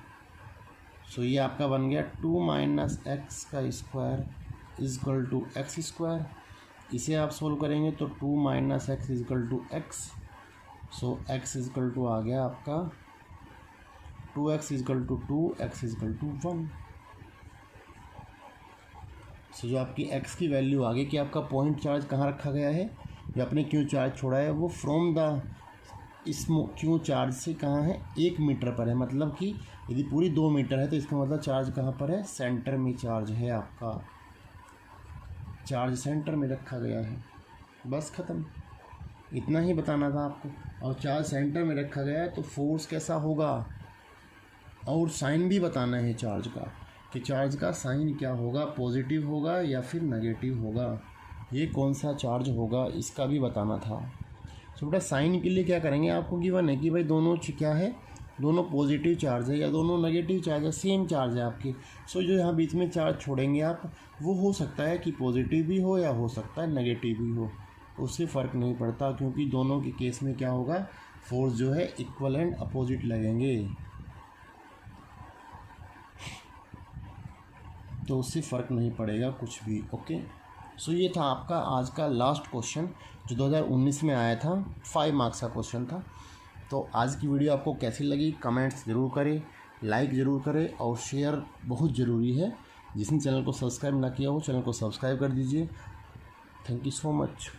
सो ये आपका बन गया 2 माइनस एक्स का square is equal to x square. इसे आप सोल्व करेंगे तो 2 minus x is equal to x. So x is equal to आ गया आपका 2x is equal to 2, x is equal to 1। सो जो आपकी x की वैल्यू आ गई कि आपका पॉइंट चार्ज कहाँ रखा गया है, जो आपने क्यू चार्ज छोड़ा है वो फ्रॉम द इस क्यू चार्ज से कहाँ है, 1 मीटर पर है। मतलब कि यदि पूरी 2 मीटर है तो इसका मतलब चार्ज कहाँ पर है, सेंटर में चार्ज है आपका, चार्ज सेंटर में रखा गया है। बस ख़त्म, इतना ही बताना था आपको। और चार्ज सेंटर में रखा गया है तो फोर्स कैसा होगा, और साइन भी बताना है चार्ज का, कि चार्ज का साइन क्या होगा, पॉजिटिव होगा या फिर नेगेटिव होगा, ये कौन सा चार्ज होगा इसका भी बताना था। सो बेटा साइन के लिए क्या करेंगे, आपको गिवन है कि भाई दोनों क्या है, दोनों पॉजिटिव चार्ज है या दोनों नेगेटिव चार्ज है, सेम चार्ज है आपकी। सो जो यहाँ बीच में चार्ज छोड़ेंगे आप, वो हो सकता है कि पॉजिटिव भी हो या हो सकता है नेगेटिव भी हो, उससे फ़र्क नहीं पड़ता, क्योंकि दोनों के केस में क्या होगा, फोर्स जो है इक्वल एंड अपोजिट लगेंगे, तो उससे फ़र्क नहीं पड़ेगा कुछ भी। ओके, सो ये था आपका आज का लास्ट क्वेश्चन जो 2019 में आया था, 5 मार्क्स का क्वेश्चन था। तो आज की वीडियो आपको कैसी लगी कमेंट्स ज़रूर करें, लाइक ज़रूर करें और शेयर बहुत ज़रूरी है। जिसने चैनल को सब्सक्राइब ना किया हो चैनल को सब्सक्राइब कर दीजिए। Thank you so much.